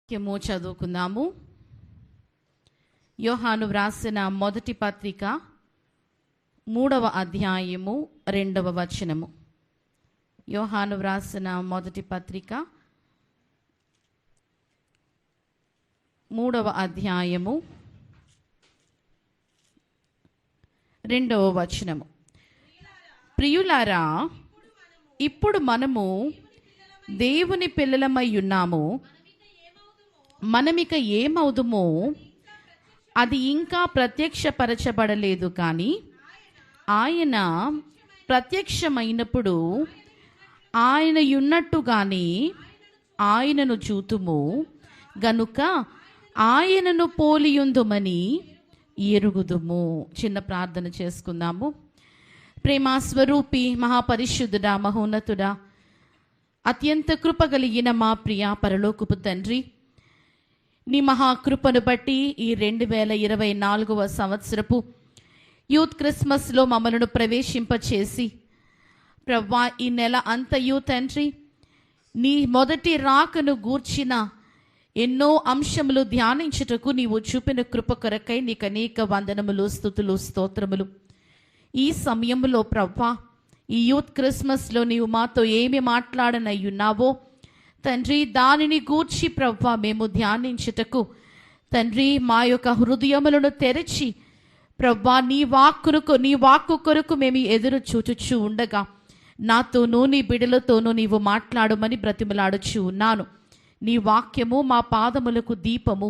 వాక్యము చదువుకుందాము. యోహాను వ్రాసిన మొదటి పత్రిక 3వ అధ్యాయము 2వ వచనము. యోహాను వ్రాసిన మొదటి పత్రిక 3వ అధ్యాయము 2వ వచనము. ప్రియులారా, ఇప్పుడు మనము దేవుని పిల్లలమై ఉన్నాము. మనమిక ఏమవుదుమో అది ఇంకా ప్రత్యక్షపరచబడలేదు, కానీ ఆయన ప్రత్యక్షమైనప్పుడు ఆయన ఉన్నట్టుగానే ఆయనను చూతుము గనుక ఆయనను పోలియుందుమని ఎరుగుదుము. చిన్న ప్రార్థన చేసుకుందాము. ప్రేమాస్వరూపి మహాపరిశుద్ధుడా, మహోన్నతుడా, అత్యంత కృపగలిగిన మా ప్రియ పరలోకపు తండ్రి, నీ మహాకృపను బట్టి ఈ 2024వ సంవత్సరపు యూత్ క్రిస్మస్లో మమ్మలను ప్రవేశింపచేసి ప్రవ్వా, ఈ నెల అంతయు తండ్రి నీ మొదటి రాకను గూర్చిన ఎన్నో అంశములు ధ్యానించుటకు నీవు చూపిన కృప కొరకై నీకు అనేక వందనములు, స్తుతులు, స్తోత్రములు. ఈ సమయంలో ప్రవ్వా, ఈ యూత్ క్రిస్మస్లో నీవు మాతో ఏమి మాట్లాడనయ్యున్నావో తండ్రి, దానిని గూర్చి ప్రవ్వా మేము ధ్యానించుటకు తండ్రి మా యొక్క హృదయములను తెరచి ప్రవ్వా నీ వాక్కు కొరకు మేము ఎదురు చూచుచూ ఉండగా నాతోనూ నీ బిడ్డలతోనూ నీవు మాట్లాడమని బ్రతిమలాడుచూ ఉన్నాను. నీ వాక్యము మా పాదములకు దీపము,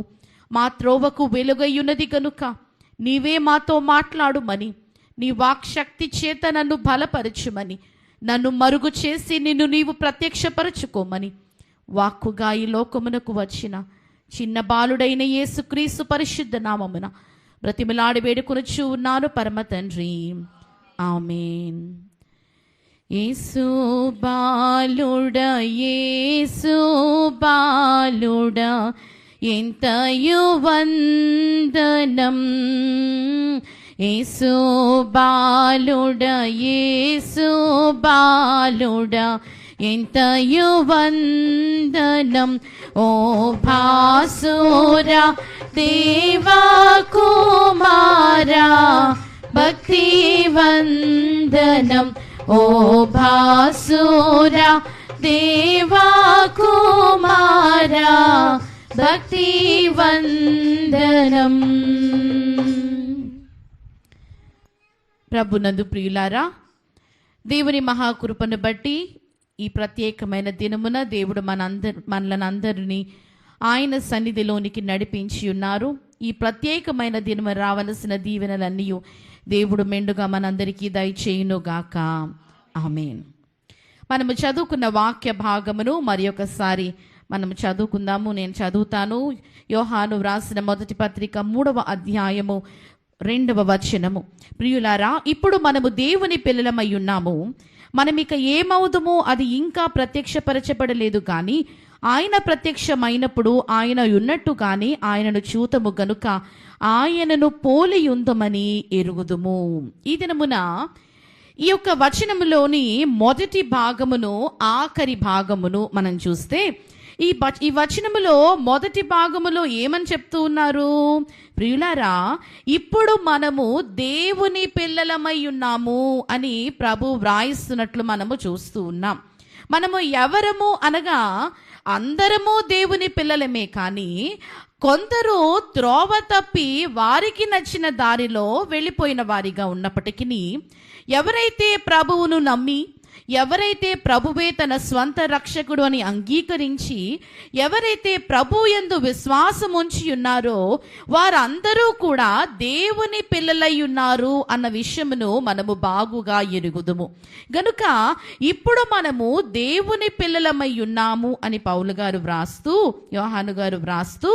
మా త్రోవకు వెలుగయ్యున్నది కనుక నీవే మాతో మాట్లాడుమని, నీ వాక్శక్తి చేత నన్ను బలపరచుమని, నన్ను మరుగు చేసి నిన్ను నీవు ప్రత్యక్షపరచుకోమని వాక్కుగా ఈ లోకమునకు వచ్చిన చిన్న బాలుడైన యేసుక్రీస్తు పరిశుద్ధ నామమున బ్రతిమలాడి వేడుకొనుచు ఉన్నాను పరమ తండ్రి, ఆమేన్. యేసు బాలుడా, యేసు బాలుడా, ఎంతయు వందనం. యేసు బాలుడా, యేసు బాలుడా, ఎంతయు వందనం. ఓ భాసురా దేవా కుమారా, భక్తి వందనం. ఓ భాసురా దేవా కుమారా, భక్తి వందనం. ప్రభునందు ప్రియులారా, దేవుని మహాకృపను బట్టి ఈ ప్రత్యేకమైన దినమున దేవుడు మనలందరినీ ఆయన సన్నిధిలోనికి నడిపించి ఉన్నారు. ఈ ప్రత్యేకమైన దినము రావలసిన దీవెనలన్నీ దేవుడు మెండుగా మనందరికీ దయచేయునుగాక, ఆమేన్. మనము చదువుకున్న వాక్య భాగమును మరి ఒకసారి మనము చదువుకుందాము. నేను చదువుతాను. యోహాను వ్రాసిన మొదటి పత్రిక 3వ అధ్యాయము 2వ వచనము. ప్రియులారా, ఇప్పుడు మనము దేవుని పిల్లలమై ఉన్నాము. మనమిక ఏమవుదుమో అది ఇంకా ప్రత్యక్షపరచబడలేదు, కానీ ఆయన ప్రత్యక్షమైనప్పుడు ఆయన ఉన్నట్టుగానే ఆయనను చూతము గనుక ఆయనను పోలియుందమని ఎరుగుదుము. ఈ దినమున ఈ యొక్క వచనములోని మొదటి భాగమును ఆఖరి భాగమును మనం చూస్తే ఈ వచనములో మొదటి భాగములో ఏమని చెప్తూ ఉన్నారు? ప్రియులారా, ఇప్పుడు మనము దేవుని పిల్లలమై ఉన్నాము అని ప్రభు వ్రాయిస్తున్నట్లు మనము చూస్తూ ఉన్నాం. మనము ఎవరము అనగా అందరము దేవుని పిల్లలమే, కానీ కొందరు త్రోవ తప్పి వారికి నచ్చిన దారిలో వెళ్ళిపోయిన వారిగా ఉన్నప్పటికీ, ఎవరైతే ప్రభువును నమ్మి, ఎవరైతే ప్రభువే తన స్వంత రక్షకుడు అని అంగీకరించి, ఎవరైతే ప్రభు యందు విశ్వాసం ఉంచి ఉన్నారో వారందరూ కూడా దేవుని పిల్లలై ఉన్నారు అన్న విషయమును మనము బాగుగా ఎరుగుదుము. గనుక ఇప్పుడు మనము దేవుని పిల్లలమై ఉన్నాము అని పౌలు గారు వ్రాస్తూ, యోహాను గారు వ్రాస్తూ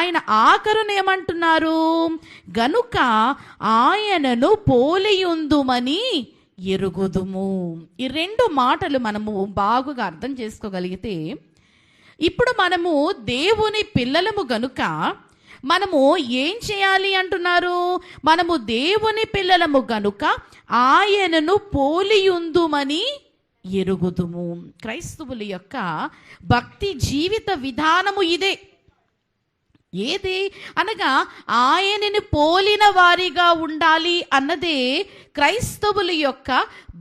ఆయన ఆఖరును ఏమంటున్నారు? గనుక ఆయనను పోలియుందుమని ఎరుగుదుము. ఈ 2 మాటలు మనము బాగుగా అర్థం చేసుకోగలిగితే, ఇప్పుడు మనము దేవుని పిల్లలము గనుక మనము ఏం చేయాలి అంటున్నారు? మనము దేవుని పిల్లలము గనుక ఆయనను పోలియుందుమని ఎరుగుదుము. క్రైస్తవుల యొక్క భక్తి జీవిత విధానము ఇదే. ఏది అనగా ఆయనని పోలిన వారిగా ఉండాలి అన్నదే క్రైస్తవుల యొక్క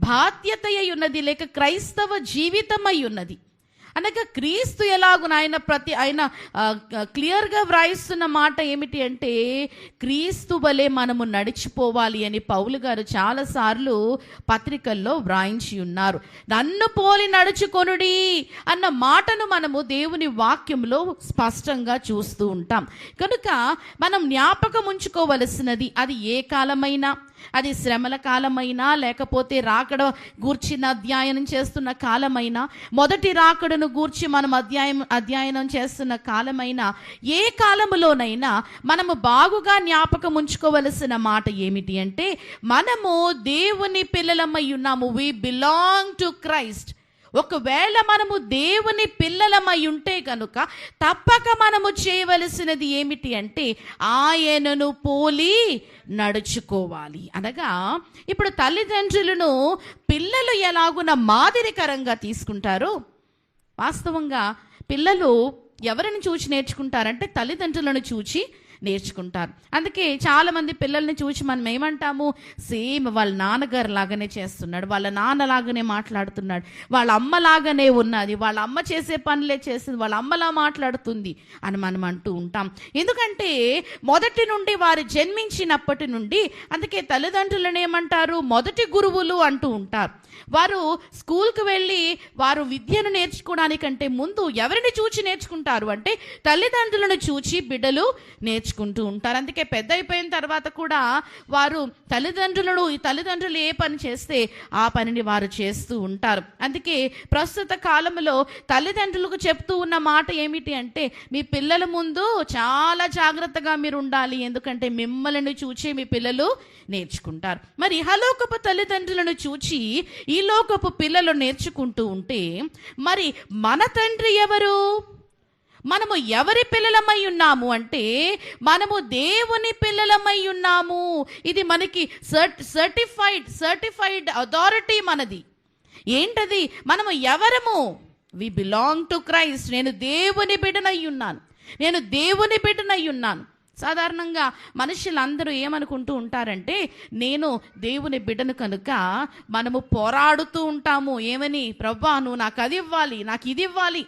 బాధ్యత అయి ఉన్నది, లేక క్రైస్తవ జీవితమై ఉన్నది. అనగా క్రీస్తు ఎలాగున ఆయన క్లియర్గా వ్రాయిస్తున్న మాట ఏమిటి అంటే, క్రీస్తు వలె మనము నడిచిపోవాలి అని పౌలు గారు చాలాసార్లు పత్రికల్లో వ్రాయించి ఉన్నారు. నన్ను పోలి నడుచుకొనుడి అన్న మాటను మనము దేవుని వాక్యంలో స్పష్టంగా చూస్తూ ఉంటాం. కనుక మనం జ్ఞాపకం ఉంచుకోవలసినది, అది ఏ కాలమైనా, అది శ్రమల కాలమైనా, లేకపోతే రాకడ గూర్చిన అధ్యయనం చేస్తున్న కాలమైనా, మొదటి రాకడను గూర్చి మనం అధ్యయనం చేస్తున్న కాలమైనా, ఏ కాలములోనైనా మనము బాగుగా జ్ఞాపకం ఉంచుకోవలసిన మాట ఏమిటి అంటే, మనము దేవుని పిల్లలమై ఉన్నాము. We belong to Christ. ఒకవేళ మనము దేవుని పిల్లలమై ఉంటే కనుక తప్పక మనము చేయవలసినది ఏమిటి అంటే, ఆయనను పోలి నడుచుకోవాలి. అనగా ఇప్పుడు తల్లిదండ్రులను పిల్లలు ఎలాగున మాదిరికరంగా తీసుకుంటారో, వాస్తవంగా పిల్లలు ఎవరిని చూసి నేర్చుకుంటారంటే తల్లిదండ్రులను చూచి నేర్చుకుంటారు. అందుకే చాలామంది పిల్లల్ని చూసి మనం ఏమంటాము, సేమ్ వాళ్ళ నాన్నగారు లాగానే చేస్తున్నాడు, వాళ్ళ నాన్నలాగానే మాట్లాడుతున్నాడు, వాళ్ళ అమ్మలాగానే ఉన్నది, వాళ్ళ అమ్మ చేసే పనులే చేసింది, వాళ్ళ అమ్మలా మాట్లాడుతుంది అని మనం అంటూ ఉంటాం. ఎందుకంటే మొదటి నుండి వారు జన్మించినప్పటి నుండి, అందుకే తల్లిదండ్రులను ఏమంటారు, మొదటి గురువులు అంటూ ఉంటారు. వారు స్కూల్కి వెళ్ళి వారు విద్యను నేర్చుకోవడానికంటే ముందు ఎవరిని చూచి నేర్చుకుంటారు అంటే తల్లిదండ్రులను చూచి బిడ్డలు నేర్చుకుంటూ ఉంటారు. అందుకే పెద్ద అయిపోయిన తర్వాత కూడా వారు తల్లిదండ్రులు ఏ పని చేస్తే ఆ పనిని వారు చేస్తూ ఉంటారు. అందుకే ప్రస్తుత కాలంలో తల్లిదండ్రులకు చెప్తూ ఉన్న మాట ఏమిటి అంటే, మీ పిల్లల ముందు చాలా జాగ్రత్తగా మీరు ఉండాలి, ఎందుకంటే మిమ్మల్ని చూచి మీ పిల్లలు నేర్చుకుంటారు. మరి ఇహలోకపు తల్లిదండ్రులను చూచి ఈ లోకపు పిల్లలు నేర్చుకుంటూ ఉంటే, మరి మన తండ్రి ఎవరు? మనము ఎవరి పిల్లలమై ఉన్నాము అంటే, మనము దేవుని పిల్లలమై ఉన్నాము. ఇది మనకి సర్టిఫైడ్ అథారిటీ మనది. ఏంటది? మనము ఎవరము? We belong to Christ. నేను దేవుని బిడ్డనై ఉన్నాను. సాధారణంగా మనుషులందరూ ఏమనుకుంటూ ఉంటారంటే, నేను దేవుని బిడ్డను కనుక మనము పోరాడుతూ ఉంటాము. ఏమని? ప్రభువా, నువ్వు నాకు అది ఇవ్వాలి, నాకు ఇది ఇవ్వాలి,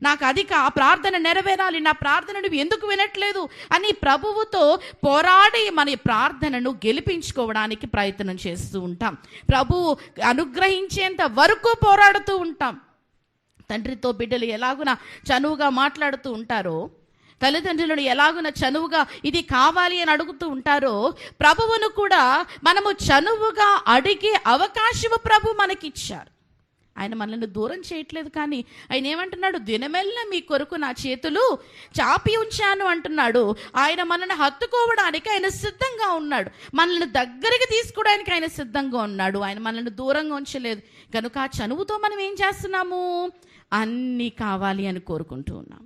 నాకు అది ఆ ప్రార్థన నెరవేరాలి, నా ప్రార్థన నువ్వు ఎందుకు వినట్లేదు అని ప్రభువుతో పోరాడి మన ప్రార్థనను గెలిపించుకోవడానికి ప్రయత్నం చేస్తూ ఉంటాం. ప్రభువు అనుగ్రహించేంత వరకు పోరాడుతూ ఉంటాం. తండ్రితో బిడ్డలు ఎలాగున చనువుగా మాట్లాడుతూ ఉంటారో, తల్లిదండ్రులను ఎలాగున చనువుగా ఇది కావాలి అని అడుగుతూ ఉంటారో, ప్రభువును కూడా మనము చనువుగా అడిగే అవకాశము ప్రభు మనకిచ్చారు. ఆయన మనల్ని దూరం చేయట్లేదు, కానీ ఆయన ఏమంటున్నాడు? దినమెల్లా మీ కొరకు నా చేతులు చాపి ఉంచాను అంటున్నాడు. ఆయన మనల్ని హత్తుకోవడానికి ఆయన సిద్ధంగా ఉన్నాడు, మనల్ని దగ్గరికి తీసుకోవడానికి ఆయన సిద్ధంగా ఉన్నాడు. ఆయన మనల్ని దూరంగా ఉంచలేదు. కనుక ఆ చనువుతో మనం ఏం చేస్తున్నాము? అన్నీ కావాలి అని కోరుకుంటూ ఉన్నాం,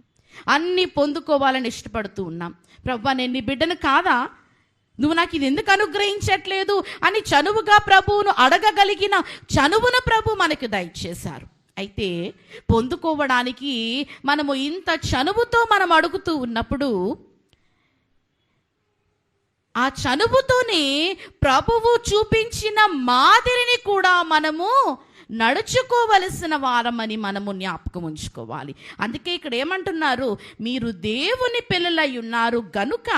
అన్నీ పొందుకోవాలని ఇష్టపడుతూ ఉన్నాం. ప్రభువా, నేను నీ బిడ్డను కాదా? నువ్వు నాకు ఇది ఎందుకు అనుగ్రహించట్లేదు అని చనువుగా ప్రభువును అడగగలిగిన చనువును ప్రభు మనకు దయచేశారు. అయితే పొందుకోవడానికి మనము ఇంత చనువుతో మనం అడుగుతూ ఉన్నప్పుడు, ఆ చనువుతోనే ప్రభువు చూపించిన మాదిరిని కూడా మనము నడుచుకోవలసిన వారమని మనము జ్ఞాపకం ఉంచుకోవాలి. అందుకే ఇక్కడ ఏమంటున్నారు? మీరు దేవుని పిల్లలై ఉన్నారు గనుక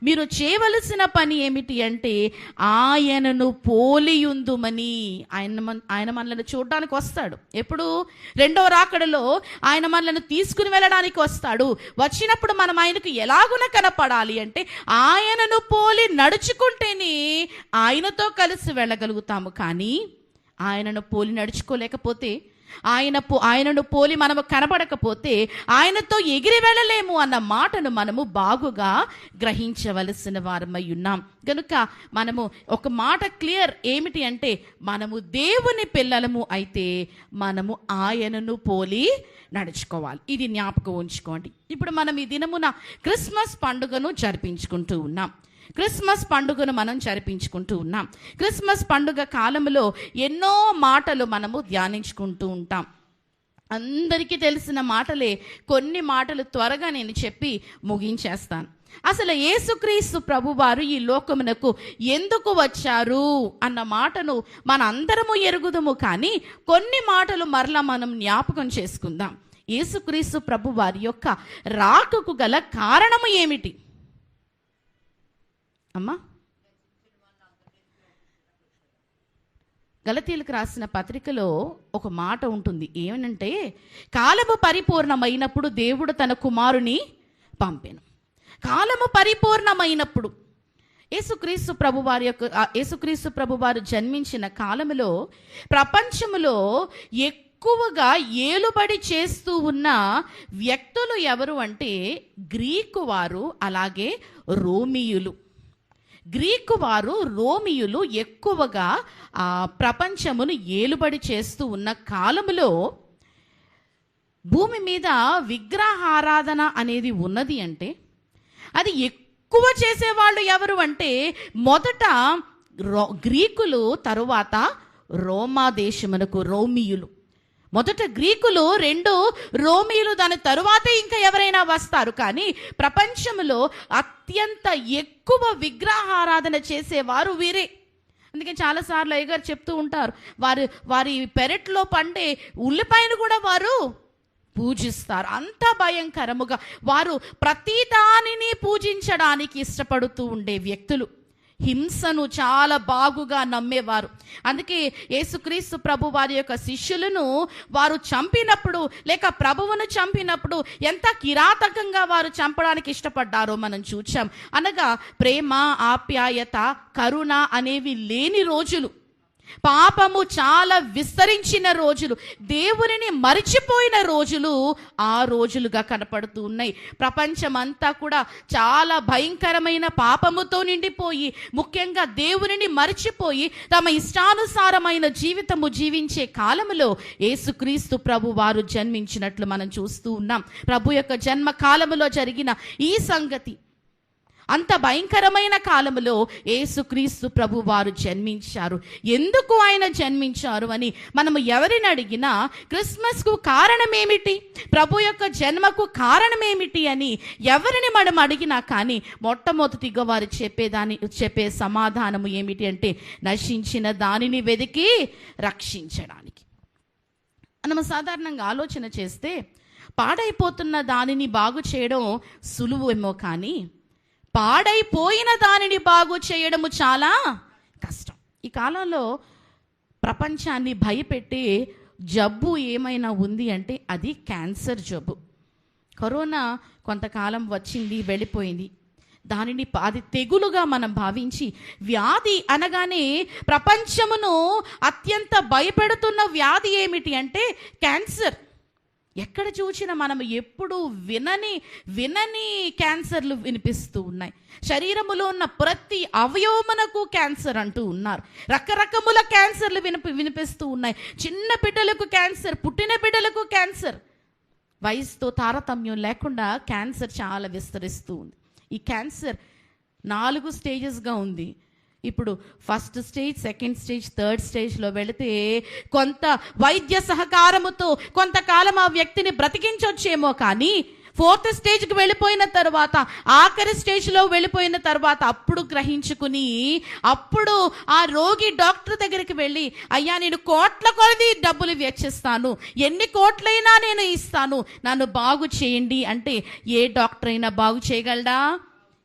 మీరు చేయవలసిన పని ఏమిటి అంటే, ఆయనను పోలియుందుమని. ఆయన మనల్ని చూడడానికి వస్తాడు. ఎప్పుడు? రెండవ రాకడలో ఆయన మనల్ని తీసుకుని వెళ్ళడానికి వస్తాడు. వచ్చినప్పుడు మనం ఆయనకు ఎలాగున కనపడాలి అంటే, ఆయనను పోలి నడుచుకుంటేనే ఆయనతో కలిసి వెళ్ళగలుగుతాము. కానీ ఆయనను పోలి నడుచుకోలేకపోతే, ఆయనను పోలి మనము కనబడకపోతే ఆయనతో ఎగిరి వెళ్ళలేము అన్న మాటను మనము బాగుగా గ్రహించవలసిన వారమై ఉన్నాం. కనుక మనము ఒక మాట క్లియర్ ఏమిటి అంటే, మనము దేవుని పిల్లలము అయితే మనము ఆయనను పోలి నడుచుకోవాలి. ఇది జ్ఞాపకం ఉంచుకోండి. ఇప్పుడు మనం ఈ దినమున క్రిస్మస్ పండుగను జరిపించుకుంటూ ఉన్నాం. క్రిస్మస్ పండుగ కాలంలో ఎన్నో మాటలు మనము ధ్యానించుకుంటూ ఉంటాం. అందరికీ తెలిసిన మాటలే, కొన్ని మాటలు త్వరగా నేను చెప్పి ముగించేస్తాను. అసలు యేసుక్రీస్తు ప్రభువారు ఈ లోకమునకు ఎందుకు వచ్చారు అన్న మాటను మనందరము ఎరుగుదము. కానీ కొన్ని మాటలు మరలా మనం జ్ఞాపకం చేసుకుందాం. యేసుక్రీస్తు ప్రభువారి యొక్క రాకకు గల కారణము ఏమిటి అమ్మా? గలతీయులకు రాసిన పత్రికలో ఒక మాట ఉంటుంది. ఏమనంటే, కాలము పరిపూర్ణమైనప్పుడు దేవుడు తన కుమారుని పంపెను. కాలము పరిపూర్ణమైనప్పుడు యేసుక్రీస్తు ప్రభువారు జన్మించిన కాలములో ప్రపంచములో ఎక్కువగా ఏలుబడి చేస్తూ ఉన్న వ్యక్తులు ఎవరు అంటే గ్రీకు వారు, అలాగే రోమియులు. గ్రీకు వారు, రోమియులు ఎక్కువగా ప్రపంచమును ఏలుబడి చేస్తూ ఉన్న కాలములో భూమి మీద విగ్రహారాధన అనేది ఉన్నది. అంటే అది ఎక్కువ చేసేవాళ్ళు ఎవరు అంటే మొదట గ్రీకులు, తరువాత రోమా దేశమునకు రోమియులు. మొదట గ్రీకులు, రెండు రోమియులు, దాని తరువాతే ఇంకా ఎవరైనా వస్తారు. కానీ ప్రపంచంలో అత్యంత ఎక్కువ విగ్రహారాధన చేసేవారు వీరే. అందుకే చాలాసార్లు అయ్యగారు చెప్తూ ఉంటారు, వారి పెరట్లో పండే ఉల్లిపాయను కూడా వారు పూజిస్తారు. అంత భయంకరముగా వారు ప్రతి దానిని పూజించడానికి ఇష్టపడుతూ ఉండే వ్యక్తులు. హింసను చాలా బాగుగా నమ్మేవారు. అందుకే యేసుక్రీస్తు ప్రభు వారి యొక్క శిష్యులను వారు చంపినప్పుడు, లేక ప్రభువును చంపినప్పుడు ఎంత కిరాతకంగా వారు చంపడానికి ఇష్టపడ్డారో మనం చూచాం. అనగా ప్రేమ, ఆప్యాయత, కరుణ అనేవి లేని రోజులు, పాపము చాలా విస్తరించిన రోజులు, దేవునిని మరిచిపోయిన రోజులు ఆ రోజులుగా కనపడుతూ ఉన్నాయి. ప్రపంచమంతా కూడా చాలా భయంకరమైన పాపముతో నిండిపోయి, ముఖ్యంగా దేవునిని మరిచిపోయి తమ ఇష్టానుసారమైన జీవితము జీవించే కాలములో యేసుక్రీస్తు ప్రభు వారు జన్మించినట్లు మనం చూస్తూ ఉన్నాం. ప్రభు యొక్క జన్మ కాలములో జరిగిన ఈ సంగతి, అంత భయంకరమైన కాలములో యేసుక్రీస్తు ప్రభు వారు జన్మించారు. ఎందుకు ఆయన జన్మించారు అని మనము ఎవరిని అడిగినా క్రిస్మస్కు కారణం ఏమిటి, ప్రభు యొక్క జన్మకు కారణం ఏమిటి అని ఎవరిని మనం అడిగినా కానీ మొట్టమొదటిగా వారు చెప్పే సమాధానము ఏమిటి అంటే నశించిన దానిని వెతికి రక్షించడానికి. మనం సాధారణంగా ఆలోచన చేస్తే పాడైపోతున్న దానిని బాగు చేయడం సులువేమో, కానీ పాడైపోయిన దానిని బాగు చేయడము చాలా కష్టం. ఈ కాలంలో ప్రపంచాన్ని భయపెట్టే జబ్బు ఏమైనా ఉంది అంటే అది క్యాన్సర్ జబ్బు. కరోనా కొంతకాలం వచ్చింది, వెళ్ళిపోయింది. దానిని అది తెగులుగా మనం భావించి, వ్యాధి అనగానే ప్రపంచమును అత్యంత భయపెడుతున్న వ్యాధి ఏమిటి అంటే క్యాన్సర్. ఎక్కడ చూసినా మనం ఎప్పుడు వినని క్యాన్సర్లు వినిపిస్తూ ఉన్నాయి. శరీరములో ఉన్న ప్రతి అవయవమునకు క్యాన్సర్ అంటూ ఉన్నారు. రకరకముల క్యాన్సర్లు వినిపిస్తూ ఉన్నాయి. చిన్న బిడ్డలకు క్యాన్సర్, పుట్టిన బిడ్డలకు క్యాన్సర్. వయసుతో తారతమ్యం లేకుండా క్యాన్సర్ చాలా విస్తరిస్తూ ఉంది. ఈ క్యాన్సర్ 4 స్టేజెస్గా ఉంది. ఇప్పుడు first stage, second stage, third స్టేజ్లో వెళితే కొంత వైద్య సహకారముతో కొంతకాలం ఆ వ్యక్తిని బ్రతికించొచ్చేమో, కానీ 4th స్టేజ్కి వెళ్ళిపోయిన తర్వాత, ఆఖరి స్టేజ్లో వెళ్ళిపోయిన తర్వాత అప్పుడు గ్రహించుకుని, అప్పుడు ఆ రోగి డాక్టర్ దగ్గరికి వెళ్ళి, అయ్యా నేను కోట్ల కొలది డబ్బులు వెచ్చిస్తాను, ఎన్ని కోట్లైనా నేను ఇస్తాను, నన్ను బాగు చేయండి అంటే ఏ డాక్టర్ అయినా బాగు చేయగలడా?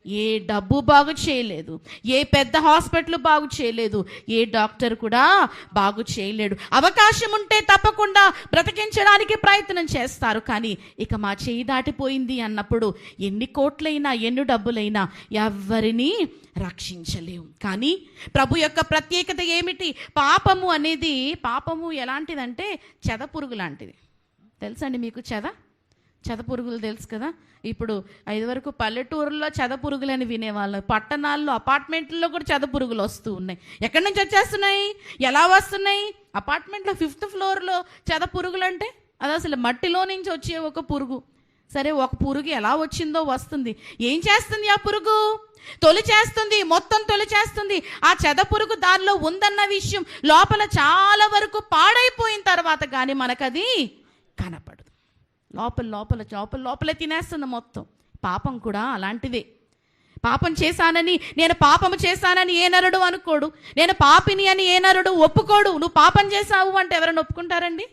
ఏ డబ్బు బాగు చేయలేదు, ఏ పెద్ద హాస్పిటల్ బాగు చేయలేదు, ఏ డాక్టర్ కూడా బాగు చేయలేడు. అవకాశం ఉంటే తప్పకుండా బ్రతికించడానికి ప్రయత్నం చేస్తారు, కానీ ఇక మా చేయి దాటిపోయింది అన్నప్పుడు ఎన్ని కోట్లైనా ఎన్ని డబ్బులైనా ఎవరిని రక్షించలేము. కానీ ప్రభు యొక్క ప్రత్యేకత ఏమిటి? పాపము ఎలాంటిదంటే చెదపురుగు లాంటిది. తెలుసండి మీకు? చెదపురుగులు తెలుసు కదా. ఇప్పుడు 5 వరకు పల్లెటూరులో చెదపురుగులని వినేవాళ్ళు, పట్టణాల్లో అపార్ట్మెంట్లో కూడా చెదపురుగులు వస్తూ ఉన్నాయి. ఎక్కడి నుంచి వచ్చేస్తున్నాయి, ఎలా వస్తున్నాయి? అపార్ట్మెంట్లో 5th ఫ్లోర్లో చెదపురుగులు అంటే అది అసలు మట్టిలో నుంచి వచ్చే ఒక పురుగు. సరే, ఒక పురుగు ఎలా వచ్చిందో వస్తుంది. ఏం చేస్తుంది ఆ పురుగు? తొలిచేస్తుంది, మొత్తం తొలిచేస్తుంది. ఆ చెదపురుగు దానిలో ఉందన్న విషయం లోపల చాలా వరకు పాడైపోయిన తర్వాత కానీ మనకది కనపడదు. లోపల తినేస్తుంది మొత్తం. పాపం కూడా అలాంటిదే. పాపం చేశానని, నేను పాపము చేశానని ఏ నరుడు అనుకోడు. నేను పాపిని అని ఏ నరుడు ఒప్పుకోడు. నువ్వు పాపం చేశావు అంటే ఎవరైనా ఒప్పుకుంటారండి?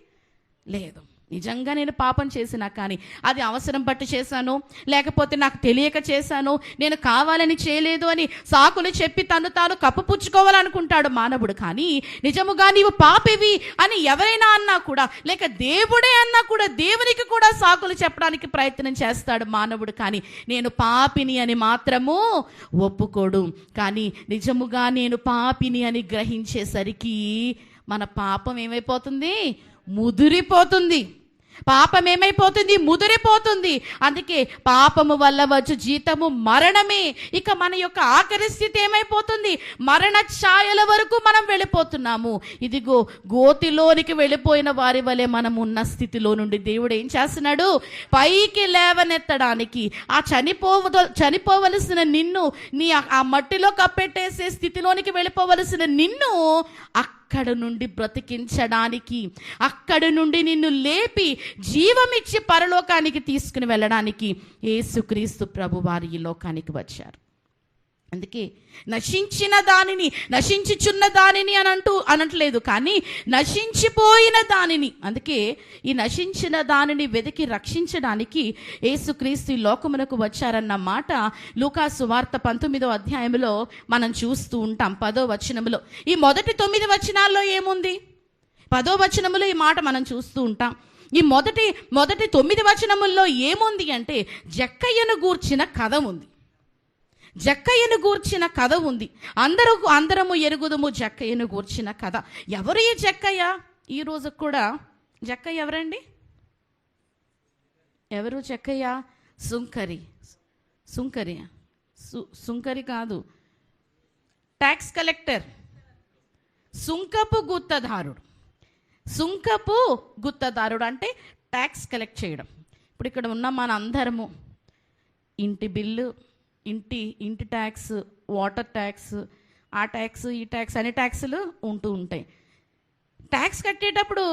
లేదు. నిజంగా నేను పాపం చేసినా కానీ అది అవసరం బట్టి చేశాను, లేకపోతే నాకు తెలియక చేశాను, నేను కావాలని చేయలేదు అని సాకులు చెప్పి తను తాను కప్పుపుచ్చుకోవాలనుకుంటాడు మానవుడు. కానీ నిజముగా నీవు పాపివి అని ఎవరైనా అన్నా కూడా, లేక దేవుడే అన్నా కూడా, దేవునికి కూడా సాకులు చెప్పడానికి ప్రయత్నం చేస్తాడు మానవుడు. కానీ నేను పాపిని అని మాత్రము ఒప్పుకోడు. కానీ నిజముగా నేను పాపిని అని గ్రహించేసరికి మన పాపం ఏమైపోతుంది? ముదిరిపోతుంది. పాపం ఏమైపోతుంది? ముదిరిపోతుంది. అందుకే పాపము వల్ల వచ్చు జీతము మరణమే. ఇక మన యొక్క ఆఖరి స్థితి ఏమైపోతుంది? మరణ ఛాయల వరకు మనం వెళ్ళిపోతున్నాము. ఇదిగో గోతిలోనికి వెళ్ళిపోయిన వారి వలె మనం ఉన్న స్థితిలో నుండి దేవుడు ఏం చేస్తున్నాడు? పైకి లేవనెత్తడానికి, ఆ చనిపోవలసిన నిన్ను, నీ ఆ మట్టిలో కప్పెట్టేసే స్థితిలోనికి వెళ్ళిపోవలసిన నిన్ను అక్కడ నుండి బ్రతికించడానికి, అక్కడ నుండి నిన్ను లేపి జీవమిచ్చి పరలోకానికి తీసుకుని వెళ్ళడానికి యేసుక్రీస్తు ప్రభు వారు ఈ లోకానికి వచ్చారు. అందుకే నశించిన దానిని, నశించుచున్న దానిని అనట్లేదు, కానీ నశించిపోయిన దానిని. అందుకే ఈ నశించిన దానిని వెతికి రక్షించడానికి యేసుక్రీస్తు లోకమునకు వచ్చారన్న మాట లూకా సువార్త 19వ అధ్యాయంలో మనం చూస్తూ ఉంటాం. 10వ వచనంలో, ఈ మొదటి 9 వచనాల్లో ఏముంది? 10వ వచనంలో ఈ మాట మనం చూస్తూ ఉంటాం. ఈ మొదటి 9 వచనముల్లో ఏముంది అంటే జక్కయ్యను గూర్చిన కథ ఉంది. జక్కయ్యను గూర్చిన కథ ఉంది. అందరము ఎరుగుదము జక్కయ్యను గూర్చిన కథ. ఎవరు ఈ జక్కయ్య? ఈ రోజు కూడా జక్కయ్య ఎవరండి? ఎవరు జక్కయ్య? సుంకరి కాదు, ట్యాక్స్ కలెక్టర్, సుంకపు గుత్తదారుడు అంటే ట్యాక్స్ కలెక్ట్ చేయడం. ఇప్పుడు ఇక్కడ ఉన్న మన అందరము ఇంటి బిల్లు, ఇంటి ట్యాక్స్, వాటర్ ట్యాక్స్, ఆ ట్యాక్స్, ఈ ట్యాక్స్, అనే ట్యాక్సులు ఉంటూ ఉంటాయి. ట్యాక్స్ కట్టేటప్పుడు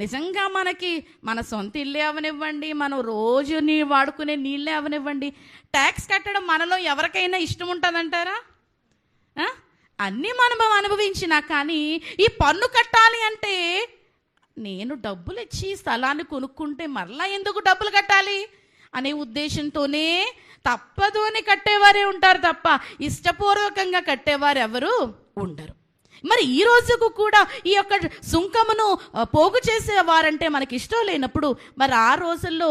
నిజంగా మనకి మన సొంత ఇల్లే అవనివ్వండి, మనం రోజు వాడుకునే నీళ్ళే అవనివ్వండి, ట్యాక్స్ కట్టడం మనలో ఎవరికైనా ఇష్టం ఉంటుందంటారా? అన్నీ మనం అనుభవించినా కానీ ఈ పన్ను కట్టాలి అంటే, నేను డబ్బులు ఇచ్చి స్థలాన్ని కొనుక్కుంటే మరలా ఎందుకు డబ్బులు కట్టాలి అనే ఉద్దేశంతోనే తప్పదు అని కట్టేవారే ఉంటారు తప్ప ఇష్టపూర్వకంగా కట్టేవారు ఎవరు ఉండరు. మరి ఈ రోజుకు కూడా ఈ యొక్క సుంకమును పోగు చేసేవారంటే మనకి ఇష్టం లేనప్పుడు, మరి ఆ రోజుల్లో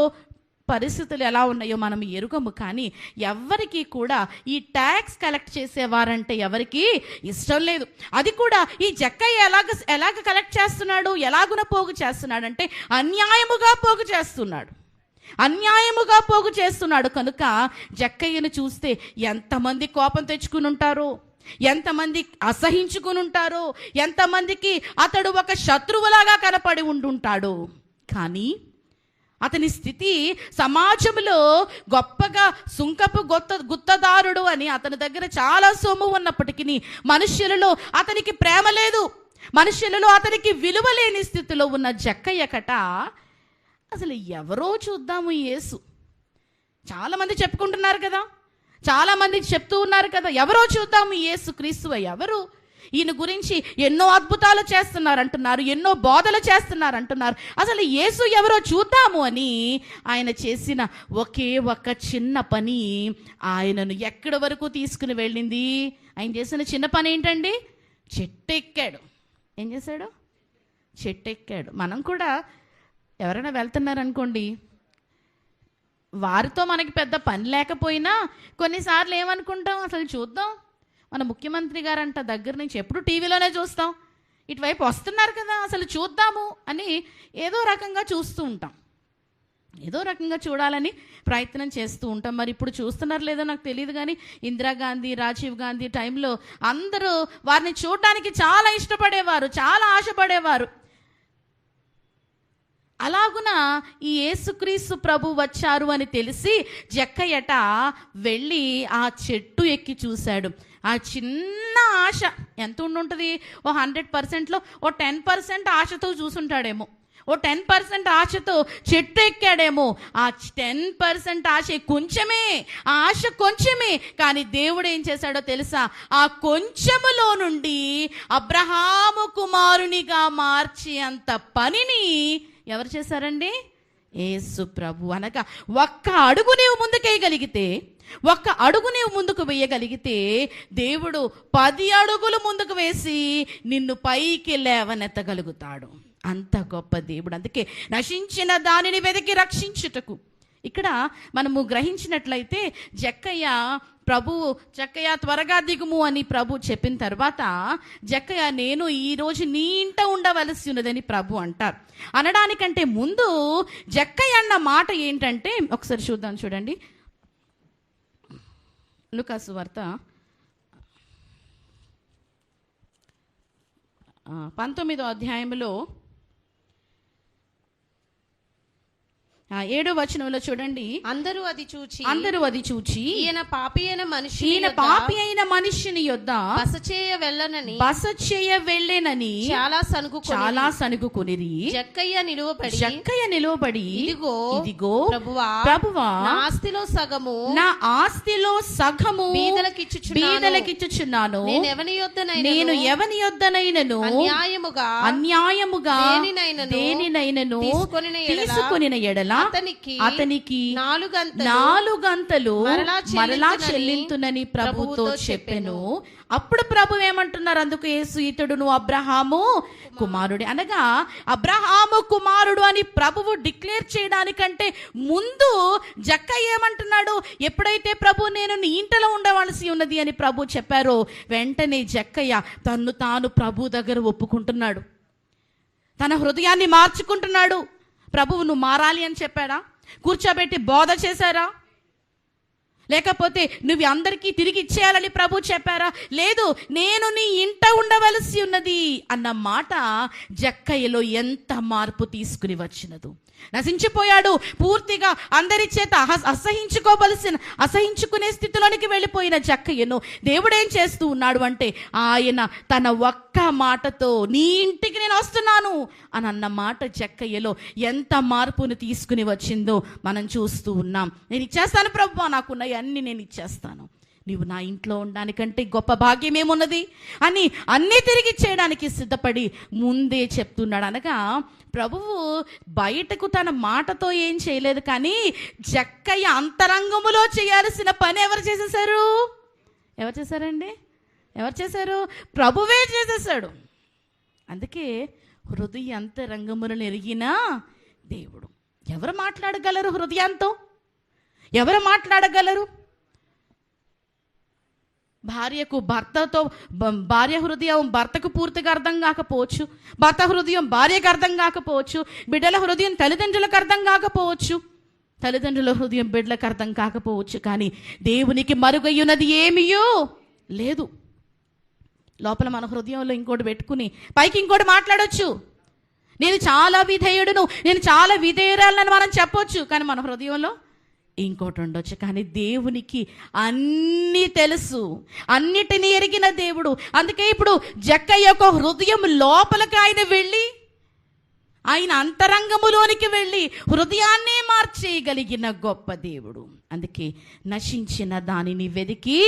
పరిస్థితులు ఎలా ఉన్నాయో మనం ఎరుగము. కానీ ఎవరికి కూడా ఈ ట్యాక్స్ కలెక్ట్ చేసేవారంటే ఎవరికి ఇష్టం లేదు. అది కూడా ఈ జక్కయ్య ఎలాగ కలెక్ట్ చేస్తున్నాడు, ఎలాగున పోగు చేస్తున్నాడు అంటే అన్యాయముగా పోగు చేస్తున్నాడు. కనుక జక్కయ్యను చూస్తే ఎంతమంది కోపం తెచ్చుకుని ఉంటారో, ఎంతమంది అసహించుకుని ఉంటారో, ఎంతమందికి అతడు ఒక శత్రువులాగా కనపడి ఉండుంటాడు. కానీ అతని స్థితి సమాజంలో గొప్పగా సుంకపు గుత్తదారుడు అని అతని దగ్గర చాలా సొమ్ము ఉన్నప్పటికీ మనుష్యులలో అతనికి ప్రేమ లేదు, మనుష్యులలో అతనికి విలువ లేని స్థితిలో ఉన్న జక్కయ్యకట అసలు ఎవరో చూద్దాము యేసు. చాలామంది చెప్పుకుంటున్నారు కదా, చాలామంది చెప్తూ ఉన్నారు కదా, ఎవరో చూద్దాము యేసు క్రీస్తు ఎవరు, ఈయన గురించి ఎన్నో అద్భుతాలు చేస్తున్నారు అంటున్నారు, ఎన్నో బోధలు చేస్తున్నారు అంటున్నారు. అసలు యేసు ఎవరో చూద్దాము అని ఆయన చేసిన ఒకే ఒక చిన్న పని ఆయనను ఎక్కడి వరకు తీసుకుని వెళ్ళింది. ఆయన చేసిన చిన్న పని ఏంటండి? చెట్టు ఎక్కాడు. ఏం చేశాడు? చెట్టు ఎక్కాడు. మనం కూడా ఎవరైనా వెళ్తున్నారనుకోండి, వారితో మనకి పెద్ద పని లేకపోయినా కొన్నిసార్లు ఏమనుకుంటాం, అసలు చూద్దాం, మన ముఖ్యమంత్రి గారంట దగ్గర నుంచి ఎప్పుడు టీవీలోనే చూస్తాం, ఇటువైపు వస్తున్నారు కదా, అసలు చూద్దాము అని ఏదో రకంగా చూస్తూ ఉంటాం, ఏదో రకంగా చూడాలని ప్రయత్నం చేస్తూ ఉంటాం. మరి ఇప్పుడు చూస్తున్నారు లేదో నాకు తెలియదు, కానీ ఇందిరాగాంధీ, రాజీవ్ గాంధీ టైంలో అందరూ వారిని చూడడానికి చాలా ఇష్టపడేవారు, చాలా ఆశపడేవారు. అలాగున ఈ యేసుక్రీస్తు ప్రభు వచ్చారు అని తెలిసి జక్కయ్యట వెళ్ళి ఆ చెట్టు ఎక్కి చూశాడు. ఆ చిన్న ఆశ ఎంత ఉండుంటుంది, 100%లో 10% ఆశతో చూసుంటాడేమో, ఓ 10% ఆశతో చెట్టు ఎక్కాడేమో. ఆ 10% ఆశ కొంచెమే, ఆ ఆశ కొంచెమే. కానీ దేవుడు ఏం చేశాడో తెలుసా? ఆ కొంచెములో నుండి అబ్రహాము కుమారునిగా మార్చి అంత పనిని ఎవరు చేశారండి? యేసు ప్రభు. అనగా ఒక్క అడుగు నీవు ముందుకేయగలిగితే, ఒక్క అడుగు నీవు ముందుకు వేయగలిగితే దేవుడు 10 అడుగులు ముందుకు వేసి నిన్ను పైకి లేవనెత్తగలుగుతాడు. అంత గొప్ప దేవుడు. అందుకే నశించిన దానిని వెతికి రక్షించుటకు. ఇక్కడ మనము గ్రహించినట్లయితే జక్కయ్య త్వరగా దిగుము అని ప్రభు చెప్పిన తర్వాత జక్కయ్య నేను ఈరోజు నీ ఇంట ఉండవలసి ఉన్నదని ప్రభు అంటారు. అనడానికంటే ముందు జక్కయ్య అన్న మాట ఏంటంటే ఒకసారి చూద్దాం. చూడండి, లూకాసు వార్త 19వ అధ్యాయంలో 7వ వచనంలో చూడండి. అందరూ అది చూచి ఈయన పాపి అయిన మనిషిని యొద్ద బస చేయ వెళ్ళెనని చాలా సనుగుకొనిరి. జక్కయ్య నిలువబడి ఇదిగో ప్రభువా, నా ఆస్తిలో సగము బీదలకిచ్చుచున్నాను. నేను ఎవని యొద్దనైనను అన్యాయముగా దేనినైనను తీసుకొనిన ఎడల అతనికి నాలుగంతలు మరలా చెల్లింతునని ప్రభుతో చెప్పెను. అప్పుడు ప్రభు ఏమంటున్నారు? అందుకు యేసు, ఇతడును అబ్రహాము కుమారుడు. అనగా అబ్రహాము కుమారుడు అని ప్రభువు డిక్లేర్ చేయడానికంటే ముందు జక్కయ్య ఏమంటున్నాడు? ఎప్పుడైతే ప్రభు నేను నీ ఇంటలో ఉండవలసి ఉన్నది అని ప్రభు చెప్పారో వెంటనే జక్కయ్య తన్ను తాను ప్రభు దగ్గర ఒప్పుకుంటున్నాడు. తన హృదయాన్ని మార్చుకుంటున్నాడు. ప్రభువు నువ్వు మారాలి అని చెప్పాడా? కూర్చోబెట్టి బోధ చేశారా? లేకపోతే నువ్వు అందరికీ తిరిగి ఇచ్చేయాలని ప్రభు చెప్పారా? లేదు, నేను నీ ఇంట ఉండవలసి ఉన్నది అన్న మాట జక్కయ్యలో ఎంత మార్పు తీసుకుని వచ్చినదు. నశించిపోయాడు పూర్తిగా. అందరి చేత అసహించుకునే స్థితిలోనికి వెళ్ళిపోయిన జక్కయ్యను దేవుడు ఏం చేస్తూ ఉన్నాడు అంటే, ఆయన తన ఒక్క మాటతో నీ ఇంటికి నేను వస్తున్నాను అని అన్న మాట జక్కయ్యలో ఎంత మార్పును తీసుకుని వచ్చిందో మనం చూస్తూ ఉన్నాం. నేను ఇచ్చేస్తాను ప్రభువా, నాకున్న అన్ని నేను ఇచ్చేస్తాను, నీవు నా ఇంట్లో ఉండడానికంటే గొప్ప భాగ్యం ఏమున్నది అని అన్నీ తిరిగి చేయడానికి సిద్ధపడి ముందే చెప్తున్నాడు. అనగా ప్రభువు బయటకు తన మాటతో ఏం చేయలేదు, కానీ జక్కయ్య అంతరంగములో చేయాల్సిన పని ఎవరు చేసేసారు? ఎవరు చేశారండి? ఎవరు చేశారు? ప్రభువే చేసేసాడు. అందుకే హృదయ అంతరంగములను ఎరిగిన దేవుడు. ఎవరు మాట్లాడగలరు హృదయంతో? ఎవరు మాట్లాడగలరు? భార్య హృదయం భర్తకు పూర్తిగా అర్థం కాకపోవచ్చు, భర్త హృదయం భార్యకు అర్థం కాకపోవచ్చు, బిడ్డల హృదయం తల్లిదండ్రులకు అర్థం కాకపోవచ్చు, తల్లిదండ్రుల హృదయం బిడ్డలకు అర్థం కాకపోవచ్చు. కానీ దేవునికి మరుగయ్యున్నది ఏమీయో లేదు. లోపల మన హృదయంలో ఇంకోటి పెట్టుకుని పైకి ఇంకోటి మాట్లాడొచ్చు. నేను చాలా విధేయుడును, నేను చాలా విధేయురాలని మనం చెప్పొచ్చు, కానీ మన హృదయంలో ఇంకోటి ఉండొచ్చు. కానీ దేవునికి అన్నీ తెలుసు, అన్నిటినీ ఎరిగిన దేవుడు. అందుకే ఇప్పుడు జక్కయ్య యొక్క హృదయం లోపలికి ఆయన వెళ్ళి, ఆయన అంతరంగములోనికి వెళ్ళి హృదయాన్నే మార్చేయగలిగిన గొప్ప దేవుడు. అందుకే నశించిన దానిని వెతికి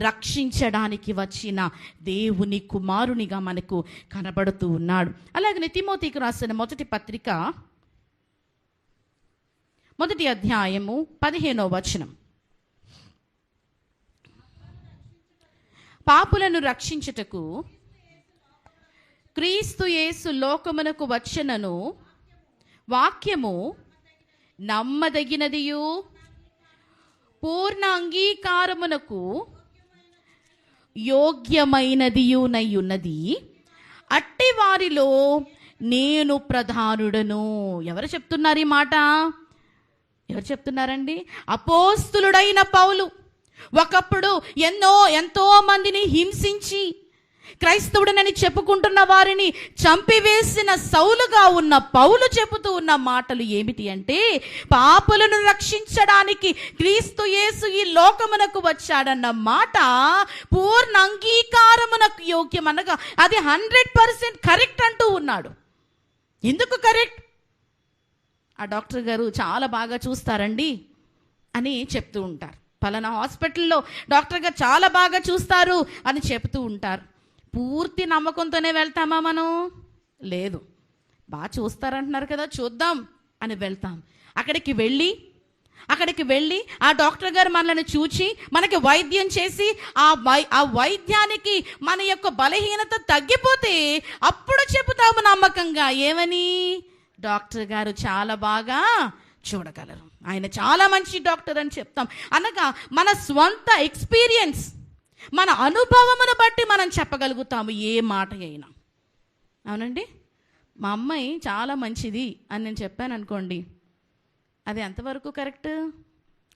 రక్షించడానికి వచ్చిన దేవుని కుమారునిగా మనకు కనబడుతూ ఉన్నాడు. అలాగనే తిమోతికి రాసిన మొదటి పత్రిక 1వ అధ్యాయము 15వ వచనం. పాపులను రక్షించుటకు క్రీస్తు యేసు లోకమునకు వచ్చెనను వాక్యము నమ్మదగినదియు పూర్ణ అంగీకారమునకు యోగ్యమైనదియునై ఉన్నది. అట్టి వారిలో నేను ప్రధానుడను. ఎవరు చెప్తున్నారు ఈ మాట? ఎవరు చెప్తున్నారండి? అపోస్తులుడైన పౌలు. ఒకప్పుడు ఎంతో మందిని హింసించి క్రైస్తవుడనని చెప్పుకుంటున్న వారిని చంపివేసిన సౌలుగా ఉన్న పౌలు చెబుతూ ఉన్న మాటలు ఏమిటి అంటే, పాపులను రక్షించడానికి క్రీస్తు యేసు ఈ లోకమునకు వచ్చాడన్న మాట పూర్ణ అంగీకారమునకు యోగ్యం. అనగా అది 100% కరెక్ట్ అంటూ ఉన్నాడు. ఎందుకు కరెక్ట్? ఆ డాక్టర్ గారు చాలా బాగా చూస్తారండి అని చెప్తూ ఉంటారు. పలానా హాస్పిటల్లో డాక్టర్ గారు చాలా బాగా చూస్తారు అని చెప్తూ ఉంటారు. పూర్తి నమ్మకంతోనే వెళ్తామా మనం? లేదు. బాగా చూస్తారంటున్నారు కదా, చూద్దాం అని వెళ్తాం. అక్కడికి వెళ్ళి ఆ డాక్టర్ గారు మనల్ని చూచి మనకి వైద్యం చేసి ఆ వైద్యానికి మన యొక్క బలహీనత తగ్గిపోతే అప్పుడు చెబుతాము నమ్మకంగా, ఏమని? డాక్టర్ గారు చాలా బాగా చూడగలరు, ఆయన చాలా మంచి డాక్టర్ అని చెప్తాం. అనగా మన స్వంత ఎక్స్పీరియన్స్, మన అనుభవమును బట్టి మనం చెప్పగలుగుతాము ఏ మాట అయినా. అవునండి, మా అమ్మాయి చాలా మంచిది అని నేను చెప్పాను అనుకోండి, అది ఎంతవరకు కరెక్ట్?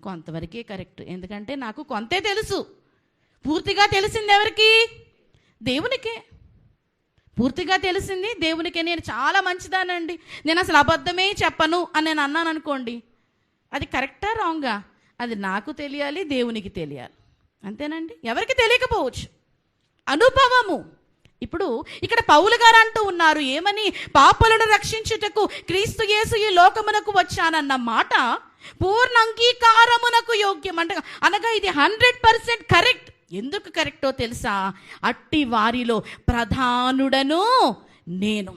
కొంతవరకే కరెక్ట్. ఎందుకంటే నాకు కొంతే తెలుసు. పూర్తిగా తెలిసింది ఎవరికి? దేవునికే. పూర్తిగా తెలిసింది దేవునికే. నేను చాలా మంచిదానండి, నేను అసలు అబద్ధమే చెప్పను అని నేను అన్నాను అనుకోండి, అది కరెక్టా రాంగా? అది నాకు తెలియాలి, దేవునికి తెలియాలి. అంతేనండి, ఎవరికి తెలియకపోవచ్చు. అనుభవము. ఇప్పుడు ఇక్కడ పౌలు గారు అంటూ ఉన్నారు ఏమని? పాపులను రక్షించుటకు క్రీస్తు యేసు ఈ లోకమునకు వచ్చానన్న మాట పూర్ణ అంగీకారమునకు యోగ్యం అనగా ఇది 100% కరెక్ట్. ఎందుకు కరెక్టో తెలుసా? అట్టి వారిలో ప్రధానుడను నేను.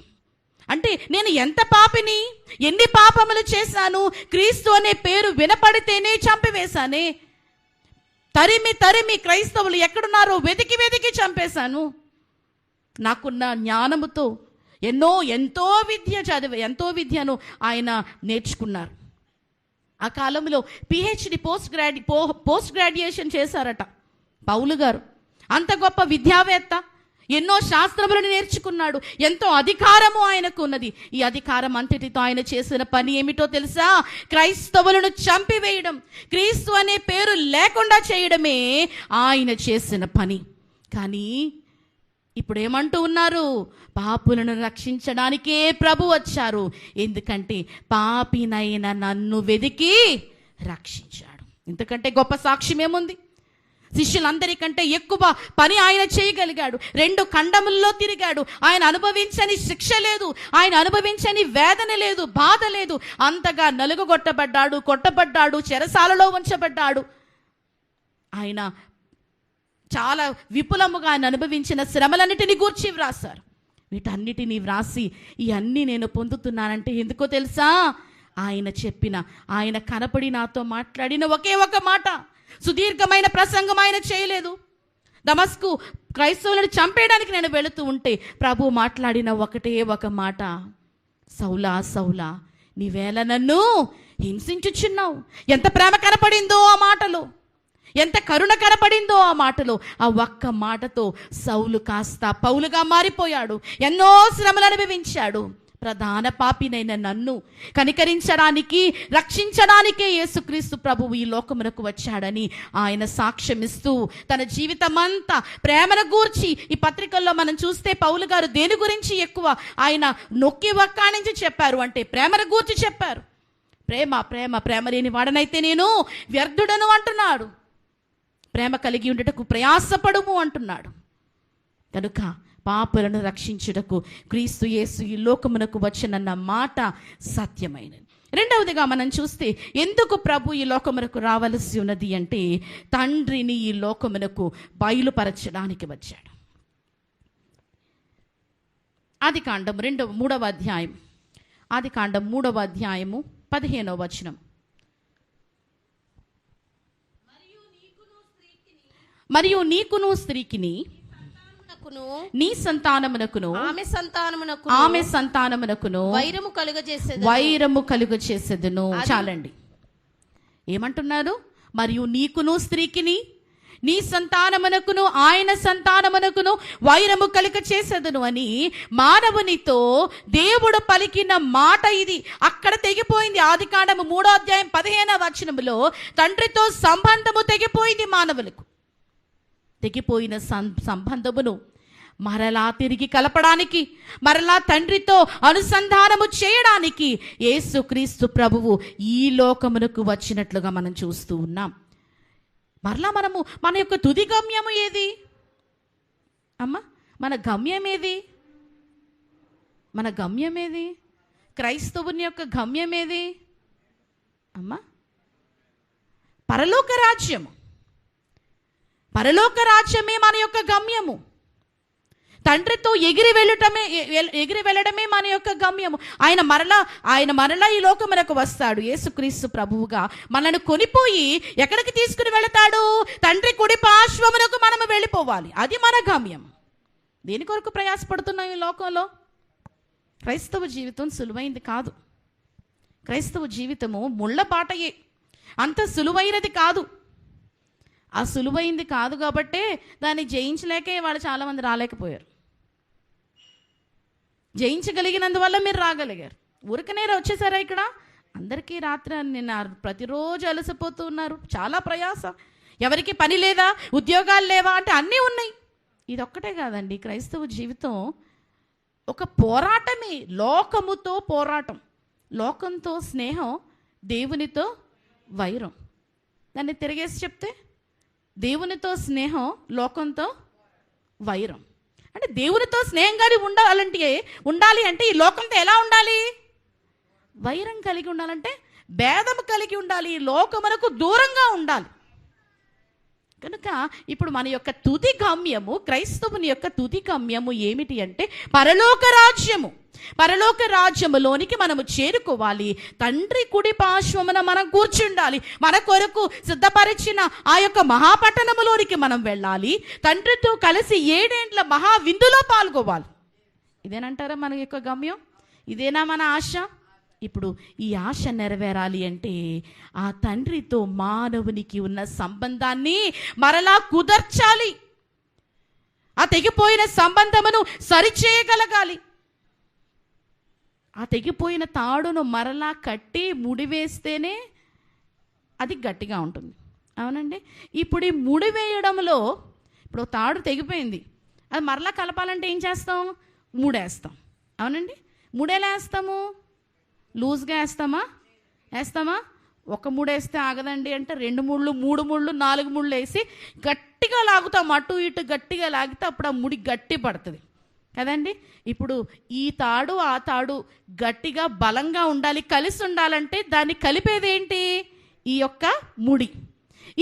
అంటే నేను ఎంత పాపిని, ఎన్ని పాపములు చేశాను, క్రీస్తు అనే పేరు వినపడితేనే చంపివేశానే. తరిమి క్రైస్తవులు ఎక్కడున్నారో వెతికి చంపేశాను. నాకున్న జ్ఞానముతో ఎంతో విద్యను ఆయన నేర్చుకున్నారు. ఆ కాలంలో పిహెచ్డి పోస్ట్ గ్రాడ్యుయేషన్ చేశారట పౌలు గారు. అంత గొప్ప విద్యావేత్త, ఎన్నో శాస్త్రములను నేర్చుకున్నాడు, ఎంతో అధికారము ఆయనకు ఉన్నది. ఈ అధికారం అంతటితో ఆయన చేసిన పని ఏమిటో తెలుసా? క్రైస్తవులను చంపివేయడం, క్రీస్తు అనే పేరు లేకుండా చేయడమే ఆయన చేసిన పని. కానీ ఇప్పుడు ఏమంటూ ఉన్నారు? పాపులను రక్షించడానికే ప్రభు వచ్చారు. ఎందుకంటే పాపినైన నన్ను వెదికి రక్షించాడు. ఇంతకంటే గొప్ప సాక్ష్యం ఏముంది? శిష్యులందరికంటే ఎక్కువ పని ఆయన చేయగలిగాడు. 2 ఖండముల్లో తిరిగాడు. ఆయన అనుభవించని శిక్ష లేదు, ఆయన అనుభవించని వేదన లేదు, బాధ లేదు. అంతగా కొట్టబడ్డాడు, చెరసాలలో ఉంచబడ్డాడు. ఆయన చాలా విపులముగా ఆయన అనుభవించిన శ్రమలన్నిటిని గూర్చి వ్రాసారు. వీటన్నిటినీ వ్రాసి ఇవన్నీ నేను పొందుతున్నానంటే ఎందుకో తెలుసా? ఆయన కనపడి నాతో మాట్లాడిన ఒకే ఒక మాట. సుదీర్ఘమైన ప్రసంగం ఆయన చేయలేదు. దమస్కు క్రైస్తవులను చంపేయడానికి నేను వెళుతూ ఉంటే ప్రభు మాట్లాడిన ఒకటే ఒక మాట, సౌలా సౌలా నీవేళ నన్ను హింసించుచున్నావు. ఎంత ప్రేమ కనపడిందో ఆ మాటలో, ఎంత కరుణ కనపడిందో ఆ మాటలో. ఆ ఒక్క మాటతో సౌలు కాస్త పౌలుగా మారిపోయాడు. ఎన్నో శ్రమలు అనుభవించాడు. ప్రధాన పాపినైన నన్ను కనికరించడానికి, రక్షించడానికే యేసుక్రీస్తు ప్రభువు ఈ లోకమునకు వచ్చాడని ఆయన సాక్ష్యమిస్తూ తన జీవితం అంతా ప్రేమను గూర్చి, ఈ పత్రికల్లో మనం చూస్తే పౌలు గారు దేని గురించి ఎక్కువ ఆయన నొక్కి వక్కాణించి చెప్పారు అంటే ప్రేమను గూర్చి చెప్పారు. ప్రేమ లేని వాడనైతే నేను వ్యర్థుడను అంటున్నాడు. ప్రేమ కలిగి ఉండటకు ప్రయాసపడుము అంటున్నాడు. కనుక పాపులను రక్షించుటకు క్రీస్తు యేసు ఈ లోకమునకు వచ్చనన్న మాట సత్యమైనది. రెండవదిగా మనం చూస్తే ఎందుకు ప్రభు ఈ లోకమునకు రావలసి ఉన్నది అంటే తండ్రిని ఈ లోకమునకు బయలుపరచడానికి వచ్చాడు. ఆదికాండం 3వ అధ్యాయం, ఆదికాండం 3వ అధ్యాయము 15వ వచనం. మరియు నీకును స్త్రీకిని నీ సంతానమునకును ఆమె సంతానమునకును వైరము కలుగజేసేదను. చాలండి. ఏమంటున్నారు? మరియు నీకును స్త్రీకిని నీ సంతానమునకును ఆయన సంతానమునకును వైరము కలుగజేసేదను అని మానవునితో దేవుడు పలికిన మాట ఇది. అక్కడ తెగిపోయింది. ఆదికాండము 3వ అధ్యాయం 15వ వచనములో తండ్రితో సంబంధము తెగిపోయింది. మానవులకు తెగిపోయిన సంబంధమును మరలా తిరిగి కలపడానికి, మరలా తండ్రితో అనుసంధానము చేయడానికి యేసుక్రీస్తు ప్రభువు ఈ లోకమునకు వచ్చినట్లుగా మనం చూస్తూ ఉన్నాం. మరలా మన యొక్క తుది గమ్యము ఏది అమ్మా? మన గమ్యం ఏది? క్రైస్తవుని యొక్క గమ్యం ఏది అమ్మా? పరలోక రాజ్యము. పరలోక రాజ్యమే మన యొక్క గమ్యము. తండ్రితో ఎగిరి వెళ్ళడమే మన యొక్క గమ్యము. ఆయన మరలా ఈ లోకమునకు వస్తాడు యేసుక్రీస్తు ప్రభువుగా. మనల్ని కొనిపోయి ఎక్కడికి తీసుకుని వెళతాడు? తండ్రి కుడి పార్శ్వమునకు మనము వెళ్ళిపోవాలి. అది మన గమ్యం. దేని కొరకు ప్రయాసపడుతున్నాం ఈ లోకంలో? క్రైస్తవ జీవితం సులువైంది కాదు. క్రైస్తవ జీవితము ముళ్ళబాటయే, అంత సులువైనది కాదు. ఆ సులువైంది కాదు కాబట్టే దాన్ని జయించలేకే వాళ్ళు చాలామంది రాలేకపోయారు. జయించగలిగినందువల్ల మీరు రాగలిగారు. ఊరికనే వచ్చేసారా ఇక్కడ? అందరికీ రాత్రి నిన్న ప్రతిరోజు అలసిపోతూ ఉన్నారు, చాలా ప్రయాస. ఎవరికి పని లేదా, ఉద్యోగాలు లేవా అంటే అన్నీ ఉన్నాయి. ఇదొక్కటే కాదండి, క్రైస్తవ జీవితం ఒక పోరాటమే. లోకముతో పోరాటం, లోకంతో స్నేహం, దేవునితో వైరం. దాన్ని తిరిగేసి చెప్తే దేవునితో స్నేహం, లోకంతో వైరం. అంటే దేవునితో స్నేహం కానీ ఉండాలి అంటే ఈ లోకంతో ఎలా ఉండాలి? వైరం కలిగి ఉండాలంటే భేదము కలిగి ఉండాలి, లోకమునకు దూరంగా ఉండాలి. కనుక ఇప్పుడు మన యొక్క తుది గమ్యము, క్రైస్తవుని యొక్క తుది గమ్యము ఏమిటి అంటే పరలోక రాజ్యము. పరలోక రాజ్యములోనికి మనము చేరుకోవాలి. తండ్రి కుడి పార్శ్వమున మనం కూర్చుండాలి. మన కొరకు సిద్ధపరిచిన ఆ యొక్క మహాపట్టణములోనికి మనం వెళ్ళాలి. తండ్రితో కలిసి 7 ఏండ్ల మహావిందులో పాల్గొవాలి. ఇదేనంటారా మన యొక్క గమ్యం? ఇదేనా మన ఆశ? ఇప్పుడు ఈ ఆశ నెరవేరాలి అంటే ఆ తండ్రితో మానవునికి ఉన్న సంబంధాన్ని మరలా కుదర్చాలి. ఆ తెగిపోయిన సంబంధమును సరిచేయగలగాలి. ఆ తెగిపోయిన తాడును మరలా కట్టి ముడివేస్తేనే అది గట్టిగా ఉంటుంది. అవునండి. ఇప్పుడు ఈ ముడివేయడంలో ఇప్పుడు తాడు తెగిపోయింది, అది మరలా కలపాలంటే ఏం చేస్తాం? ముడేస్తాం. అవునండి. ముడేలా వేస్తాము? లూజ్గా వేస్తామా? ఒక ముడేస్తే ఆగదండి అంటే 2 ముళ్ళు, 3 ముళ్ళు, 4 ముళ్ళు వేసి గట్టిగా లాగుతాం. అటు ఇటు గట్టిగా లాగితే అప్పుడు ఆ ముడి గట్టి పడుతుంది కదండి. ఇప్పుడు ఈ తాడు ఆ తాడు గట్టిగా బలంగా ఉండాలి, కలిసి ఉండాలంటే దాన్ని కలిపేది ఏంటి? ఈ యొక్క ముడి.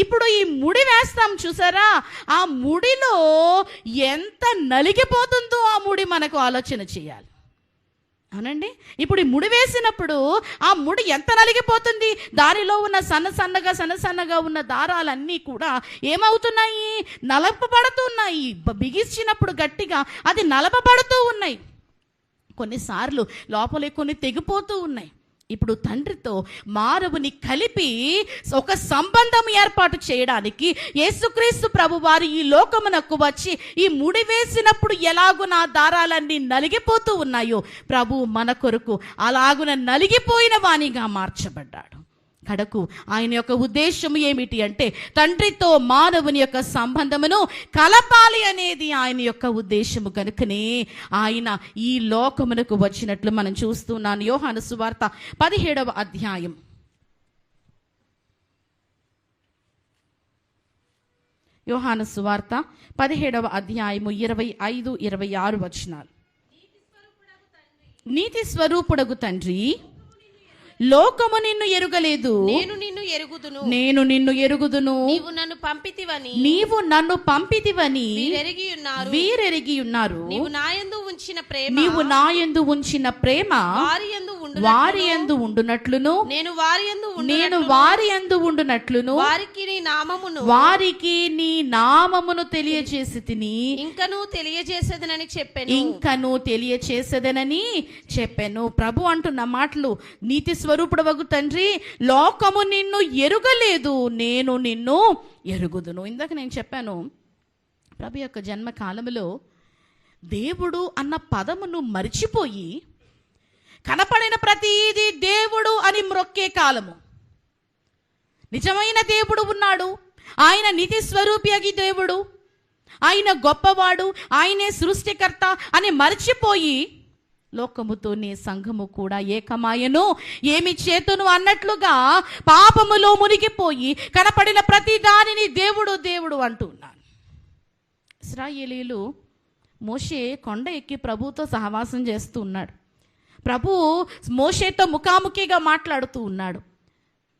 ఇప్పుడు ఈ ముడి వేస్తాం చూసారా, ఆ ముడిలో ఎంత నలిగిపోతుందో ఆ ముడి మనకు ఆలోచన చేయాలి. అవునండి. ఇప్పుడు ఈ ముడి వేసినప్పుడు ఆ ముడి ఎంత నలిగిపోతుంది? దానిలో ఉన్న సన్నగా ఉన్న దారాలన్నీ కూడా ఏమవుతున్నాయి? నలపబడుతున్నాయి. బిగించినప్పుడు గట్టిగా అది నలపబడుతూ ఉన్నాయి. కొన్నిసార్లు లోపలే కొన్ని తెగిపోతూ ఉన్నాయి. ఇప్పుడు తండ్రితో మానవుని కలిపి ఒక సంబంధం ఏర్పాటు చేయడానికి యేసుక్రీస్తు ప్రభువారు ఈ లోకమునకు వచ్చి ఈ ముడి వేసినప్పుడు ఎలాగున దారాలన్నీ నలిగిపోతూ ఉన్నాయో ప్రభు మన కొరకు అలాగున నలిగిపోయిన వానిగా మార్చబడ్డాడు. కడకు ఆయన యొక్క ఉద్దేశం ఏమిటి అంటే తండ్రితో మానవుని యొక్క సంబంధమును కలపాలి అనేది ఆయన యొక్క ఉద్దేశము. కనుకనే ఆయన ఈ లోకమునకు వచ్చినట్లు మనం చూస్తున్నాను. యోహాను సువార్త 17వ అధ్యాయం. యోహాను సువార్త 17వ అధ్యాయము 25, 26 వచనాలు. నీతి స్వరూపుడగు తండ్రి, లోకము నిన్ను ఎరుగలేదు, నేను నిన్ను ఎరుగుదును. నీవు నన్ను పంపితివని వీరెరిగి ఉన్నారు. నీవు నాయందు ఉంచిన ప్రేమ వారి యందు ఉండునట్లును నేను వారి యందు ఉండునట్లును వారికి నీ నామమును తెలియజేసి తిని ఇంకను తెలియచేసేదనని చెప్పాను. ప్రభు అంటున్న మాటలు, నీతి స్వరూపుడవగు తండ్రి, లోకము నిన్ను ఎరుగలేదు, నేను నిన్ను ఎరుగుదును. ఇందాక నేను చెప్పాను, ప్రభు యొక్క జన్మ కాలములో దేవుడు అన్న పదమును మరిచిపోయి కనపడిన ప్రతిదీ దేవుడు అని మ్రొక్కే కాలము. నిజమైన దేవుడు ఉన్నాడు, ఆయన నీతి స్వరూపి దేవుడు, ఆయన గొప్పవాడు, ఆయనే సృష్టికర్త అని మరిచిపోయి లోకముతోనే సంఘము కూడా ఏకమాయను, ఏమి చేతును అన్నట్లుగా పాపములో మునిగిపోయి కనపడిన ప్రతి దానిని దేవుడు దేవుడు అంటున్నాను. ఇశ్రాయేలీయులు మోషే కొండ ఎక్కి ప్రభుతో సహవాసం చేస్తూ ఉన్నాడు. ప్రభు మోషేతో ముఖాముఖిగా మాట్లాడుతూ ఉన్నాడు.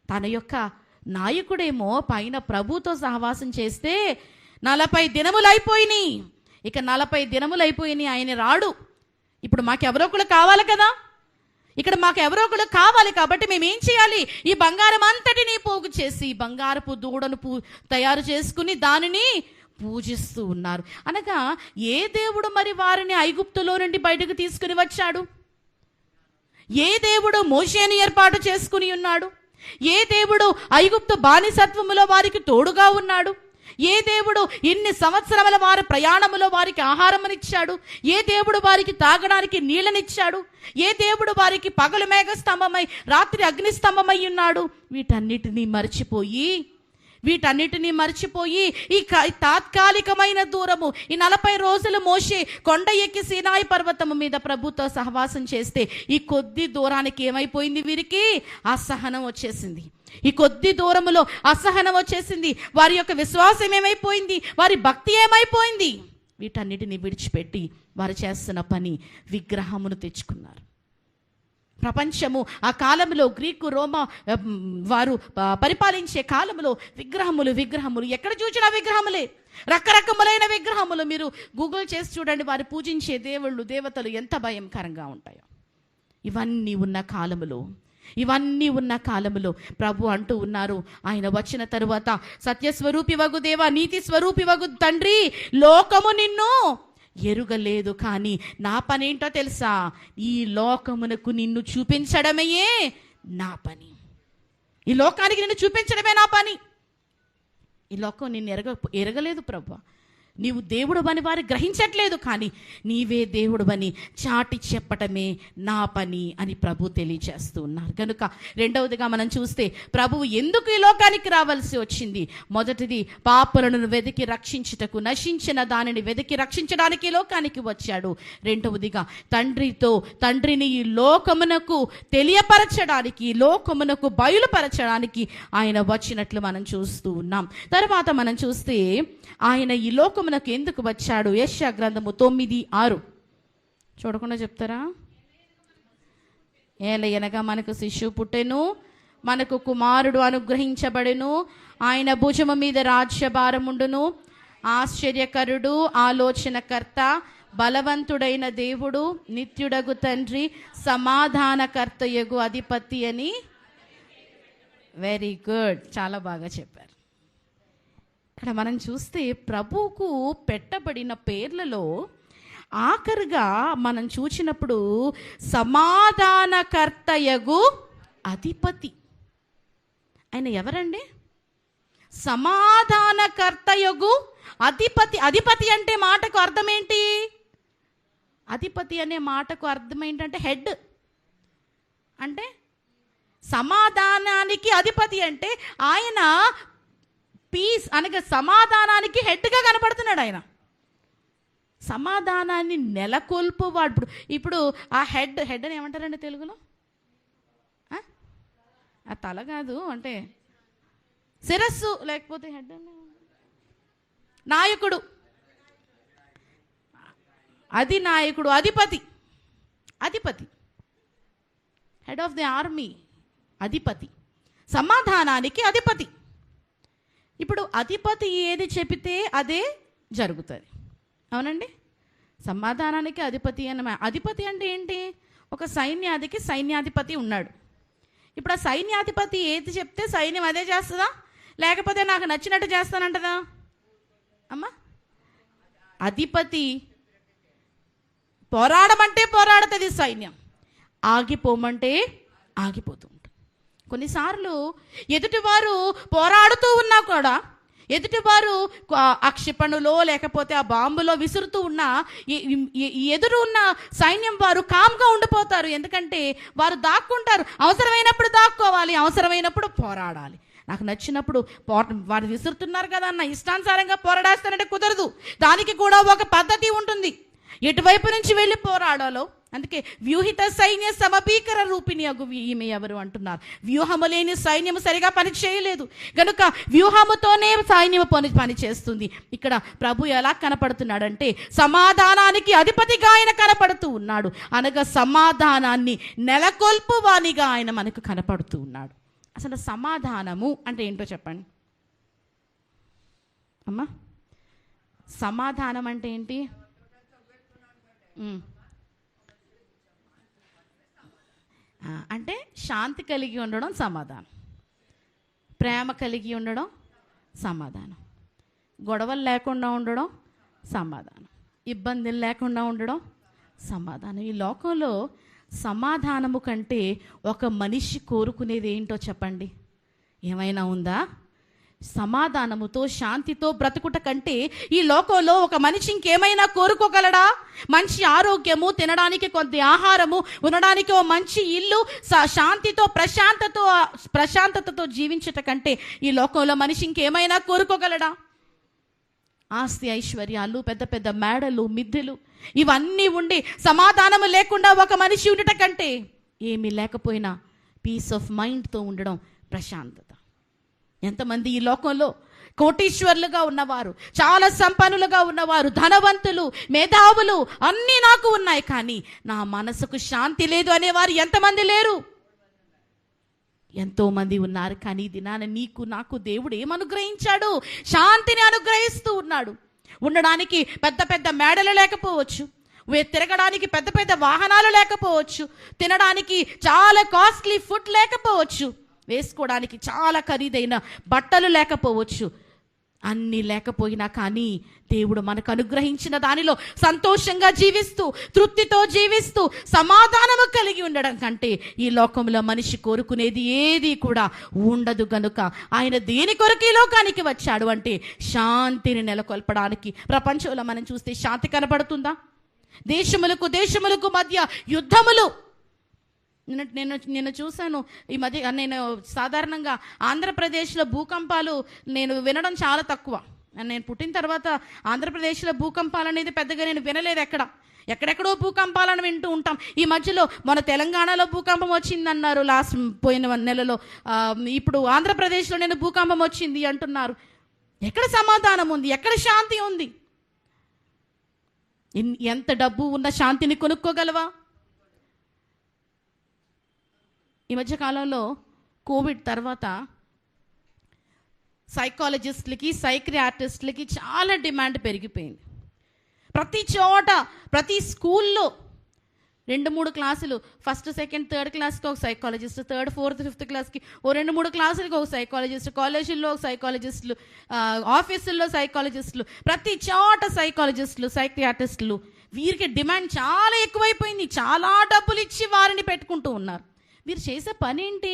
తన యొక్క నాయకుడేమో పైన ప్రభుతో సహవాసం చేస్తే 40 దినములు అయిపోయినాయి. ఇక 40 దినములు అయిపోయినాయి, ఆయన రాడు. ఇప్పుడు మాకెవరో ఒకరు కావాలి కదా, ఇక్కడ మాకెవరో ఒకరు కావాలి. కాబట్టి మేము ఏం చేయాలి? ఈ బంగారం అంతటినీ పోగు చేసి బంగారపు దూడను తయారు చేసుకుని దానిని పూజిస్తూ ఉన్నారు. అనగా ఏ దేవుడు మరి వారిని ఐగుప్తులో నుండి బయటకు తీసుకుని వచ్చాడు? ఏ దేవుడు మోషేను ఏర్పాటు చేసుకుని ఉన్నాడు? ఏ దేవుడు ఐగుప్తు బానిసత్వములో వారికి తోడుగా ఉన్నాడు? ఏ దేవుడు ఇన్ని సంవత్సరముల వారి ప్రయాణములో వారికి ఆహారమునిచ్చాడు? ఏ దేవుడు వారికి తాగడానికి నీళ్ళనిచ్చాడు? ఏ దేవుడు వారికి పగలు మేఘస్తంభమై రాత్రి అగ్నిస్తంభమై ఉన్నాడు? వీటన్నిటినీ మర్చిపోయి ఈ తాత్కాలికమైన దూరము, ఈ 40 రోజులు మోషే కొండ ఎక్కి సీనాయి పర్వతము మీద ప్రభుతో సహవాసం చేస్తే ఈ కొద్ది దూరానికి ఏమైపోయింది? వీరికి అసహనం వచ్చేసింది. ఈ కొద్ది దూరములో అసహనం వచ్చేసింది. వారి యొక్క విశ్వాసం ఏమైపోయింది? వారి భక్తి ఏమైపోయింది? వీటన్నిటిని విడిచిపెట్టి వారు చేస్తున్న పని విగ్రహమును తెచ్చుకున్నారు. ప్రపంచము ఆ కాలంలో గ్రీకు రోమా వారు పరిపాలించే కాలంలో విగ్రహములు ఎక్కడ చూసినా విగ్రహములే, రకరకములైన విగ్రహములు. మీరు గూగుల్ చేసి చూడండి, వారు పూజించే దేవుళ్ళు దేవతలు ఎంత భయంకరంగా ఉంటాయో. ఇవన్నీ ఉన్న కాలములో ప్రభు అంటూ ఉన్నారు, ఆయన వచ్చిన తరువాత సత్యస్వరూపి వగు దేవా, నీతి స్వరూపి వగు తండ్రి, లోకము నిన్ను ఎరుగలేదు, కానీ నా పనేంటో తెలుసా? ఈ లోకమునకు నిన్ను చూపించడమే నా పని. ఈ లోకానికి నిన్ను చూపించడమే నా పని. ఈ లోకం నిన్ను ఎరగలేదు ప్రభు, నీవు దేవుడు అని వారు గ్రహించట్లేదు, కానీ నీవే దేవుడు అని చాటి చెప్పటమే నా పని అని ప్రభు తెలియజేస్తూ ఉన్నారు. కనుక రెండవదిగా మనం చూస్తే ప్రభువు ఎందుకు ఈ లోకానికి రావాల్సి వచ్చింది? మొదటిది, పాపులను వెతికి రక్షించుటకు, నశించిన దానిని వెతికి రక్షించడానికి ఈ లోకానికి వచ్చాడు. రెండవదిగా తండ్రిని ఈ లోకమునకు తెలియపరచడానికి, ఈ లోకమునకు బయలుపరచడానికి ఆయన వచ్చినట్లు మనం చూస్తూ ఉన్నాం. తర్వాత మనం చూస్తే ఆయన ఈ లోకమునకు ఎందుకు వచ్చాడు? యెషయా గ్రంథము 9:6 చూడకుండా చెప్తారా? ఏలయనగా మనకు శిశువు పుట్టెను, మనకు కుమారుడు అనుగ్రహించబడెను, ఆయన భుజము మీద రాజ్యభారముండును, ఆశ్చర్యకరుడు, ఆలోచనకర్త, బలవంతుడైన దేవుడు, నిత్యుడగు తండ్రి, సమాధానకర్తయగు అధిపతి అని. వెరీ గుడ్, చాలా బాగా చెప్పారు. ఇక్కడ మనం చూస్తే ప్రభువుకు పెట్టబడిన పేర్లలో ఆఖరుగా మనం చూసినప్పుడు సమాధానకర్తయగు అధిపతి. ఆయన ఎవరండి? సమాధానకర్తయగు అధిపతి. అధిపతి అంటే మాటకు అర్థం ఏంటి? అధిపతి అనే మాటకు అర్థం ఏంటంటే హెడ్. అంటే సమాధానానికి అధిపతి అంటే ఆయన పీస్ అనగా సమాధానానికి హెడ్గా కనపడుతున్నాడు. ఆయన సమాధానాన్ని నెలకొల్పువాడు. ఇప్పుడు ఆ హెడ్ అని ఏమంటారండి తెలుగులో? ఆ తల కాదు, అంటే శిరస్సు, లేకపోతే హెడ్ అని నాయకుడు, అధినాయకుడు, అధిపతి హెడ్ ఆఫ్ ది ఆర్మీ, అధిపతి, సమాధానానికి అధిపతి. ఇప్పుడు అధిపతి ఏది చెబితే అదే జరుగుతుంది, అవునండి? సమాధానానికి అధిపతి అధిపతి అంటే ఏంటి? ఒక సైన్యాధిపతి ఉన్నాడు. ఇప్పుడు ఆ సైన్యాధిపతి ఏది చెప్తే సైన్యం అదే చేస్తుందా, లేకపోతే నాకు నచ్చినట్టు చేస్తానంటదా? అమ్మా, అధిపతి పోరాడమంటే పోరాడుతుంది సైన్యం, ఆగిపోమంటే ఆగిపోతుంది. కొన్నిసార్లు ఎదుటివారు పోరాడుతూ ఉన్నా కూడా, ఎదుటివారు ఆ క్షిపణులో లేకపోతే ఆ బాంబులో విసురుతూ ఉన్న ఎదురు ఉన్న సైన్యం వారు కామ్గా ఉండిపోతారు. ఎందుకంటే వారు దాక్కుంటారు. అవసరమైనప్పుడు దాక్కోవాలి, అవసరమైనప్పుడు పోరాడాలి. నాకు నచ్చినప్పుడు వారు విసురుతున్నారు కదా అన్న ఇష్టానుసారంగా పోరాడేస్తానంటే కుదరదు. దానికి కూడా ఒక పద్ధతి ఉంటుంది. ఎటువైపు నుంచి వెళ్ళి పోరాడాలో, అందుకే వ్యూహిత సైన్య సమభీకర రూపిణి అగు ఈమె ఎవరు అంటున్నారు. వ్యూహము లేని సైన్యము సరిగా పని చేయలేదు గనుక వ్యూహముతోనే సైన్యము పని చేస్తుంది. ఇక్కడ ప్రభు ఎలా కనపడుతున్నాడంటే సమాధానానికి అధిపతిగా ఆయన కనపడుతూ ఉన్నాడు. అనగా సమాధానాన్ని నెలకొల్పువానిగా ఆయన మనకు కనపడుతూ ఉన్నాడు. అసలు సమాధానము అంటే ఏంటో చెప్పండి అమ్మా. సమాధానం అంటే ఏంటి? అంటే శాంతి కలిగి ఉండడం సమాధానం, ప్రేమ కలిగి ఉండడం సమాధానం, గొడవలు లేకుండా ఉండడం సమాధానం, ఇబ్బందులు లేకుండా ఉండడం సమాధానం. ఈ లోకంలో సమాధానము కంటే ఒక మనిషి కోరుకునేది ఏంటో చెప్పండి, ఏమైనా ఉందా? సమాధానముతో శాంతితో బ్రతుకుట కంటే ఈ లోకంలో ఒక మనిషి ఇంకేమైనా కోరుకోగలడా? మంచి ఆరోగ్యము, తినడానికి కొద్ది ఆహారము, ఉండడానికి ఓ మంచి ఇల్లు, శాంతితో ప్రశాంతతతో జీవించట కంటే ఈ లోకంలో మనిషి ఇంకేమైనా కోరుకోగలడా? ఆస్తి ఐశ్వర్యాలు, పెద్ద పెద్ద మేడలు, మిద్దెలు ఇవన్నీ ఉండి సమాధానము లేకుండా ఒక మనిషి ఉండట కంటే ఏమీ లేకపోయినా పీస్ ఆఫ్ మైండ్తో ఉండడం ప్రశాంతత. ఎంతమంది ఈ లోకంలో కోటీశ్వర్లుగా ఉన్నవారు, చాలా సంపన్నులుగా ఉన్నవారు, ధనవంతులు, మేధావులు అన్నీ నాకు ఉన్నాయి, కానీ నా మనసుకు శాంతి లేదు అనేవారు ఎంతమంది లేరు? ఎంతో మంది ఉన్నారు. కానీ దినాన నీకు నాకు దేవుడు ఏమనుగ్రహించాడు? శాంతిని అనుగ్రహిస్తూ ఉన్నాడు. ఉండడానికి పెద్ద పెద్ద మేడలు లేకపోవచ్చు, తిరగడానికి పెద్ద పెద్ద వాహనాలు లేకపోవచ్చు, తినడానికి చాలా కాస్ట్లీ ఫుడ్ లేకపోవచ్చు, వేసుకోవడానికి చాలా ఖరీదైన బట్టలు లేకపోవచ్చు. అన్నీ లేకపోయినా కానీ దేవుడు మనకు అనుగ్రహించిన దానిలో సంతోషంగా జీవిస్తూ, తృప్తితో జీవిస్తూ, సమాధానము కలిగి ఉండడం కంటే ఈ లోకంలో మనిషి కోరుకునేది ఏది కూడా ఉండదు. గనుక ఆయన దేని కొరకు ఈ లోకానికి వచ్చాడు అంటే శాంతిని నెలకొల్పడానికి. ప్రపంచంలో మనం చూస్తే శాంతి కనబడుతుందా? దేశములకు మధ్య యుద్ధములు. నేను చూశాను ఈ మధ్య. నేను సాధారణంగా ఆంధ్రప్రదేశ్లో భూకంపాలు నేను వినడం చాలా తక్కువ. నేను పుట్టిన తర్వాత ఆంధ్రప్రదేశ్లో భూకంపాలు అనేది పెద్దగా నేను వినలేదు. ఎక్కడెక్కడో భూకంపాలను వింటూ ఉంటాం. ఈ మధ్యలో మన తెలంగాణలో భూకంపం వచ్చిందన్నారు పోయిన నెలలో. ఇప్పుడు ఆంధ్రప్రదేశ్లో నేను భూకంపం వచ్చింది అంటున్నారు. ఎక్కడ సమాధానం ఉంది? ఎక్కడ శాంతి ఉంది? ఎంత డబ్బు ఉన్న శాంతిని కొనుక్కోగలవా? ఈ మధ్య కాలంలో కోవిడ్ తర్వాత సైకాలజిస్టులకి, సైక్రియాట్రిస్టులకి చాలా డిమాండ్ పెరిగిపోయింది. ప్రతి చోట, ప్రతి స్కూల్లో 2-3 క్లాసులు, ఫస్ట్ సెకండ్ థర్డ్ క్లాస్కి ఒక సైకాలజిస్ట్, థర్డ్ ఫోర్త్ ఫిఫ్త్ క్లాస్కి ఓ 2-3 క్లాసులకి ఒక సైకాలజిస్ట్, కాలేజీల్లో ఒక సైకాలజిస్టులు, ఆఫీసుల్లో సైకాలజిస్టులు, ప్రతి చోట సైకాలజిస్టులు, సైక్రియాట్రిస్టులు. వీరికి డిమాండ్ చాలా ఎక్కువైపోయింది. చాలా డబ్బులు ఇచ్చి వారిని పెట్టుకుంటూ ఉన్నారు. వీరు చేసే పని ఏంటి?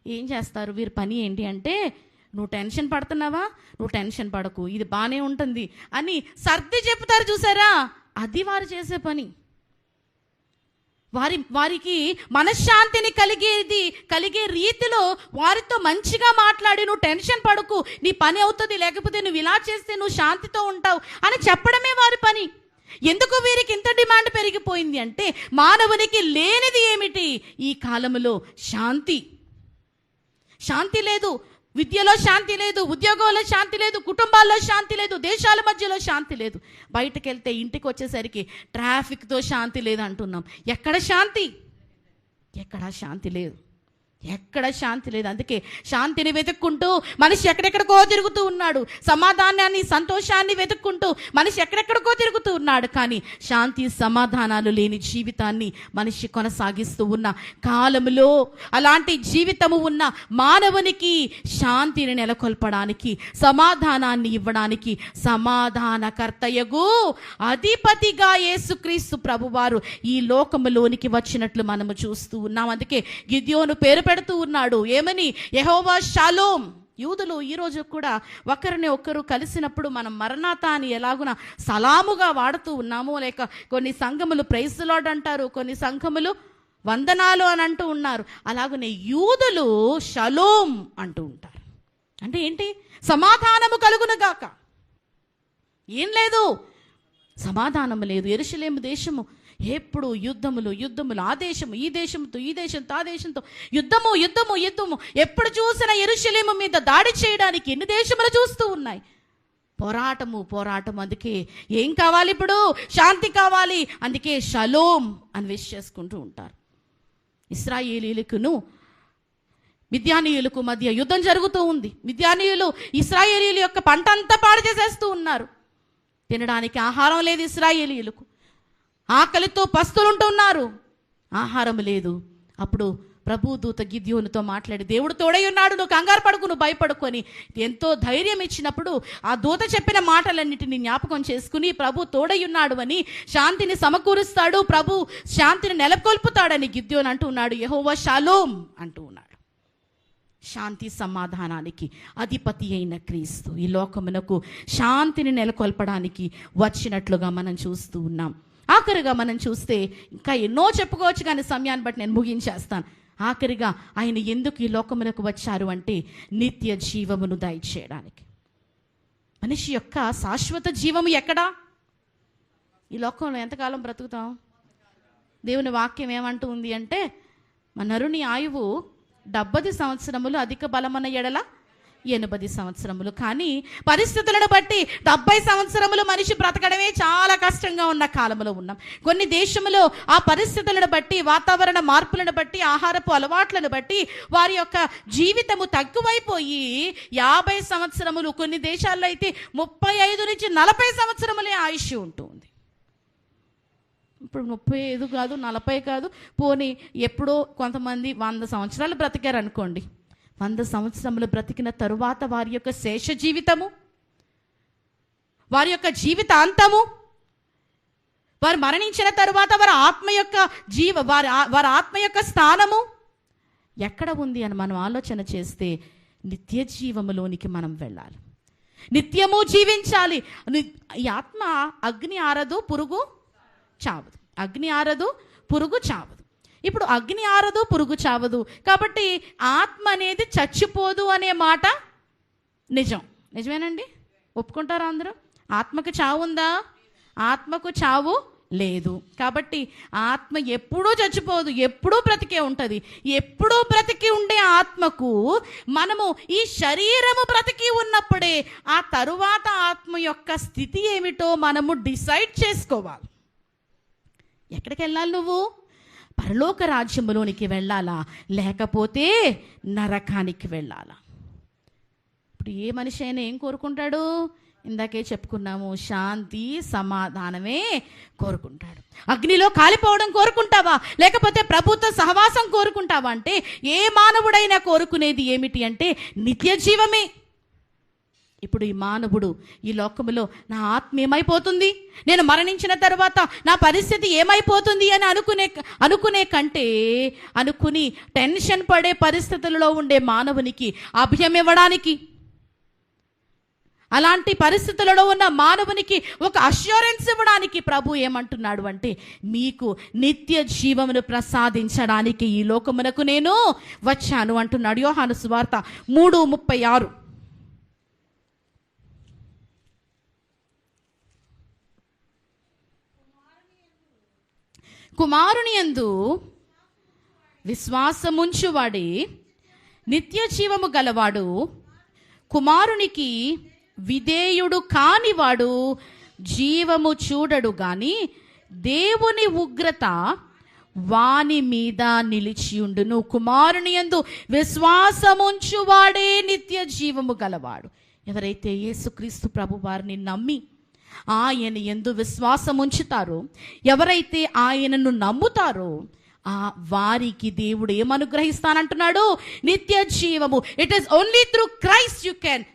ఏం చేస్తారు? వీరి పని ఏంటి అంటే, నువ్వు టెన్షన్ పడుతున్నావా? నువ్వు టెన్షన్ పడకు, ఇది బాగానే ఉంటుంది అని సర్ది చెప్తారు చూసారా? అది వారు చేసే పని. వారికి మనశ్శాంతిని కలిగే రీతిలో వారితో మంచిగా మాట్లాడి, నువ్వు టెన్షన్ పడకు, నీ పని అవుతుంది, లేకపోతే నువ్వు ఇలా చేస్తే నువ్వు శాంతితో ఉంటావు అని చెప్పడమే వారి పని. ఎందుకు వీరికి ఇంత డిమాండ్ పెరిగిపోయింది అంటే, మానవునికి లేనిది ఏమిటి ఈ కాలంలో? శాంతి లేదు. విద్యలో శాంతి లేదు, ఉద్యోగంలో శాంతి లేదు, కుటుంబాల్లో శాంతి లేదు, దేశాల మధ్యలో శాంతి లేదు. బయటకు వెళ్తే ఇంటికి వచ్చేసరికి ట్రాఫిక్తో శాంతి లేదు అంటున్నాం. ఎక్కడ శాంతి? ఎక్కడా శాంతి లేదు. ఎక్కడ శాంతి లేదు. అందుకే శాంతిని వెతుక్కుంటూ మనిషి ఎక్కడెక్కడికో తిరుగుతూ ఉన్నాడు. సమాధానాన్ని, సంతోషాన్ని వెతుక్కుంటూ మనిషి ఎక్కడెక్కడికో తిరుగుతూ ఉన్నాడు. కానీ శాంతి సమాధానాలు లేని జీవితాన్ని మనిషి కొనసాగిస్తూ ఉన్న కాలంలో, అలాంటి జీవితము ఉన్న మానవునికి శాంతిని నెలకొల్పడానికి, సమాధానాన్ని ఇవ్వడానికి సమాధానకర్తయగు అధిపతిగా యేసుక్రీస్తు ప్రభువారు ఈ లోకములోనికి వచ్చినట్లు మనము చూస్తూ ఉన్నాం. అందుకే గిద్యోను పేరు పెడుతూ ఉన్నాడు. ఏమని? యెహోవా షాలోమ్. యూదులు ఈరోజు కూడా ఒకరిని ఒకరు కలిసినప్పుడు మనం మరణాత అని ఎలాగున సలాముగా వాడుతూ ఉన్నాము. లేక కొన్ని సంఘములు ప్రైజ్ ది లార్డ్ అంటారు, కొన్ని సంఘములు వందనాలు అని అంటూ ఉన్నారు. అలాగనే యూదులు షలోమ్ అంటూ ఉంటారు. అంటే ఏంటి? సమాధానము కలుగునుగాక. ఏం లేదు, సమాధానము లేదు. యెరూషలేము దేశము ఎప్పుడు యుద్ధములు, ఆ దేశము ఈ దేశంతో, ఈ దేశంతో ఆ దేశంతో యుద్ధము. ఎప్పుడు చూసినా యెరూషలేము మీద దాడి చేయడానికి ఎన్ని దేశములు చూస్తూ ఉన్నాయి. పోరాటము. అందుకే ఏం కావాలి ఇప్పుడు? శాంతి కావాలి. అందుకే షలోమ్ అని విష్ చేసుకుంటూ ఉంటారు. ఇశ్రాయేలీయులకును మిద్యానీయులకు మధ్య యుద్ధం జరుగుతూ ఉంది. మిద్యానీయులు ఇశ్రాయేలీయుల యొక్క పంట అంతా పాడు చేసేస్తూ ఉన్నారు. తినడానికి ఆహారం లేదు ఇశ్రాయేలీయులకు. ఆకలితో పస్తులుంటున్నారు, ఆహారం లేదు. అప్పుడు ప్రభు దూత గిద్యోనుతో మాట్లాడి, దేవుడు తోడై ఉన్నాడు, నువ్వు కంగారు పడుకు, నువ్వు భయపడుకు అని ఎంతో ధైర్యం ఇచ్చినప్పుడు ఆ దూత చెప్పిన మాటలన్నిటిని జ్ఞాపకం చేసుకుని ప్రభు తోడై ఉన్నాడు అని, శాంతిని సమకూరుస్తాడు, ప్రభు శాంతిని నెలకొల్పుతాడని గిద్యోను అంటూ ఉన్నాడు. యెహోవా షలోమ్ అంటూ ఉన్నాడు. శాంతి సమాధానానికి అధిపతి అయిన క్రీస్తు ఈ లోకమునకు శాంతిని నెలకొల్పడానికి వచ్చినట్లుగా మనం చూస్తూ ఉన్నాం. ఆఖరిగా మనం చూస్తే ఇంకా ఎన్నో చెప్పుకోవచ్చు, కానీ సమయాన్ని బట్టి నేను ముగించేస్తాను. ఆఖరిగా ఆయన ఎందుకు ఈ లోకమునకు వచ్చారు అంటే నిత్య జీవమును దయచేయడానికి. మనిషి యొక్క శాశ్వత జీవము ఎక్కడా? ఈ లోకంలో ఎంతకాలం బ్రతుకుతాం? దేవుని వాక్యం ఏమంటూ ఉంది అంటే, మన నరుని ఆయువు 70 సంవత్సరములు, అధిక బలమన్న ఎడల 80 సంవత్సరములు. కానీ పరిస్థితులను బట్టి 70 సంవత్సరములు మనిషి బ్రతకడమే చాలా కష్టంగా ఉన్న కాలంలో ఉన్నాం. కొన్ని దేశంలో ఆ పరిస్థితులను బట్టి, వాతావరణ మార్పులను బట్టి, ఆహారపు అలవాట్లను బట్టి వారి యొక్క జీవితము తక్కువైపోయి 50 సంవత్సరములు, కొన్ని దేశాల్లో అయితే 35 నుంచి 40 సంవత్సరములే ఆయుష్ ఉంటుంది. ఇప్పుడు 35 కాదు, 40 కాదు, పోనీ ఎప్పుడో కొంతమంది 100 సంవత్సరాలు బ్రతికారు అనుకోండి. 100 సంవత్సరములు బ్రతికిన తరువాత వారి యొక్క శేష జీవితము, వారి యొక్క జీవితాంతము, వారు మరణించిన తరువాత వారి ఆత్మ యొక్క వారి ఆత్మ యొక్క స్థానము ఎక్కడ ఉంది అని మనం ఆలోచన చేస్తే నిత్య జీవములోనికి మనం వెళ్ళాలి, నిత్యము జీవించాలి. ఈ ఆత్మ అగ్ని ఆరదు, పురుగు చావదు. అగ్ని ఆరదు, పురుగు చావదు. ఇప్పుడు అగ్ని ఆరదు, పురుగు చావదు కాబట్టి ఆత్మ అనేది చచ్చిపోదు అనే మాట నిజమేనండి? ఒప్పుకుంటారా అందరూ? ఆత్మకు చావు ఉందా? ఆత్మకు చావు లేదు. కాబట్టి ఆత్మ ఎప్పుడూ చచ్చిపోదు, ఎప్పుడూ బ్రతికే ఉంటుంది. ఎప్పుడూ బ్రతికి ఉండే ఆత్మకు మనము ఈ శరీరము బ్రతికి ఉన్నప్పుడే ఆ తరువాత ఆత్మ యొక్క స్థితి ఏమిటో మనము డిసైడ్ చేసుకోవాలి. ఎక్కడికి వెళ్ళాలి? నువ్వు పరలోక రాజ్యములోనికి వెళ్ళాలా, లేకపోతే నరకానికి వెళ్ళాలా? ఇప్పుడు ఏ మనిషి అయినా ఏం కోరుకుంటాడు? ఇందాకే చెప్పుకున్నాము, శాంతి సమాధానమే కోరుకుంటాడు. అగ్నిలో కాలిపోవడం కోరుకుంటావా, లేకపోతే ప్రభుత్వ సహవాసం కోరుకుంటావా అంటే ఏ మానవుడైనా కోరుకునేది ఏమిటి అంటే నిత్య జీవమే. ఇప్పుడు ఈ మానవుడు ఈ లోకములో నా ఆత్మ ఏమైపోతుంది, నేను మరణించిన తర్వాత నా పరిస్థితి ఏమైపోతుంది అని అనుకునే కంటే అనుకుని టెన్షన్ పడే పరిస్థితులలో ఉండే మానవునికి అభయం ఇవ్వడానికి, అలాంటి పరిస్థితులలో ఉన్న మానవునికి ఒక అష్యూరెన్స్ ఇవ్వడానికి ప్రభు ఏమంటున్నాడు అంటే మీకు నిత్య జీవమును ప్రసాదించడానికి ఈ లోకమునకు నేను వచ్చాను అంటున్నాడు. యోహాను సువార్త 3:36. కుమారుని యందు విశ్వాసముంచువాడే నిత్య జీవము గలవాడు, కుమారునికి విధేయుడు కానివాడు జీవము చూడడు గాని దేవుని ఉగ్రత వాని మీద నిలిచియుండును. కుమారుని యందు విశ్వాసముంచువాడే నిత్య జీవము గలవాడు. ఎవరైతే యేసుక్రీస్తు ప్రభు వారిని నమ్మి ఆయన యందు విశ్వాసం ఉంచుతారో, ఎవరైతే ఆయనను నమ్ముతారో ఆ వారికి దేవుడు ఏమనుగ్రహిస్తానంటున్నాడు? నిత్య జీవము. It is only through Christ you can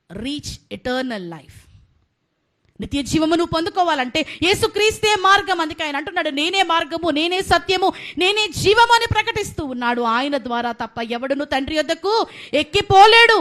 reach eternal life. నిత్య జీవమును పొందుకోవాలంటే యేసుక్రీస్తే మార్గం. అందుకే ఆయన అంటున్నాడు, నేనే మార్గము, నేనే సత్యము, నేనే జీవము అని ప్రకటిస్తూ ఉన్నాడు. ఆయన ద్వారా తప్ప ఎవడును తండ్రి యొద్దకు ఎక్కిపోలేడు,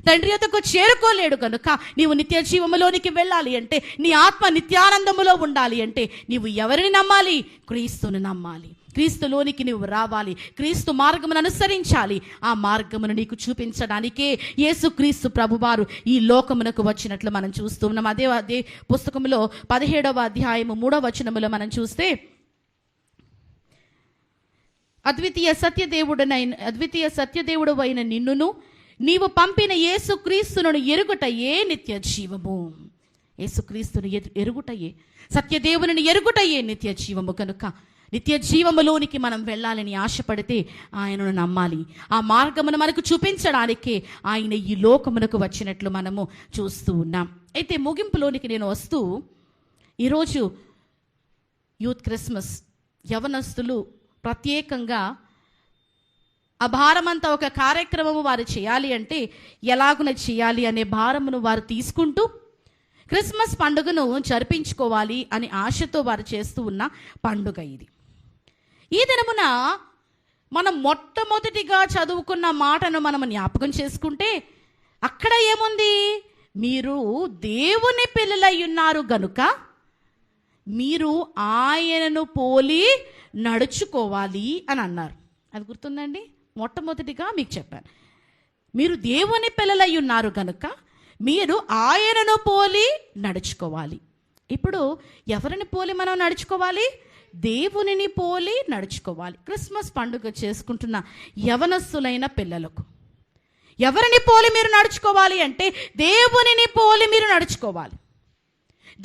తండ్రి యొద్దకు చేరుకోలేడు. కనుక నీవు నిత్య జీవములోనికి వెళ్ళాలి అంటే, నీ ఆత్మ నిత్యానందములో ఉండాలి అంటే నీవు ఎవరిని నమ్మాలి? క్రీస్తుని నమ్మాలి. క్రీస్తులోనికి నువ్వు రావాలి, క్రీస్తు మార్గమును అనుసరించాలి. ఆ మార్గమును నీకు చూపించడానికే యేసుక్రీస్తు ప్రభువారు ఈ లోకమునకు వచ్చినట్లు మనం చూస్తూ ఉన్నాం. అదే పుస్తకంలో 17వ అధ్యాయము 3వ వచనములో మనం చూస్తే, అద్వితీయ సత్యదేవుడు అయిన నిన్నును నీవు పంపిన యేసుక్రీస్తును ఎరుగుటయే నిత్య జీవము. యేసుక్రీస్తును ఎరుగుటయే, సత్యదేవుని ఎరుగుటయే నిత్య జీవము. కనుక నిత్య జీవములోనికి మనం వెళ్ళాలని ఆశపడితే ఆయనను నమ్మాలి. ఆ మార్గమును మనకు చూపించడానికే ఆయన ఈ లోకమునకు వచ్చినట్లు మనము చూస్తూ ఉన్నాం. అయితే ముగింపులోనికి నేను వస్తూ, ఈరోజు యూత్ క్రిస్మస్, యవనస్తులు ప్రత్యేకంగా ఆ భారమంతా ఒక కార్యక్రమము వారు చేయాలి అంటే ఎలాగున చేయాలి అనే భారమును వారు తీసుకుంటూ క్రిస్మస్ పండుగను జరిపించుకోవాలి అని ఆశతో వారు చేస్తూ ఉన్న పండుగ ఇది. ఈ దినమున మనం మొట్టమొదటిగా చదువుకున్న మాటను మనం జ్ఞాపకం చేసుకుంటే అక్కడ ఏముంది? మీరు దేవుని పిల్లలై ఉన్నారు గనుక మీరు ఆయనను పోలి నడుచుకోవాలి అని అన్నారు. అది గుర్తుందండి? మొట్టమొదటిగా మీకు చెప్పాను, మీరు దేవుని పిల్లలై ఉన్నారు కనుక మీరు ఆయనను పోలి నడుచుకోవాలి. ఇప్పుడు ఎవరిని పోలి మనం నడుచుకోవాలి? దేవునిని పోలి నడుచుకోవాలి. క్రిస్మస్ పండుగ చేసుకుంటున్న యవనస్తులైన పిల్లలకు ఎవరిని పోలి మీరు నడుచుకోవాలి అంటే దేవునిని పోలి మీరు నడుచుకోవాలి.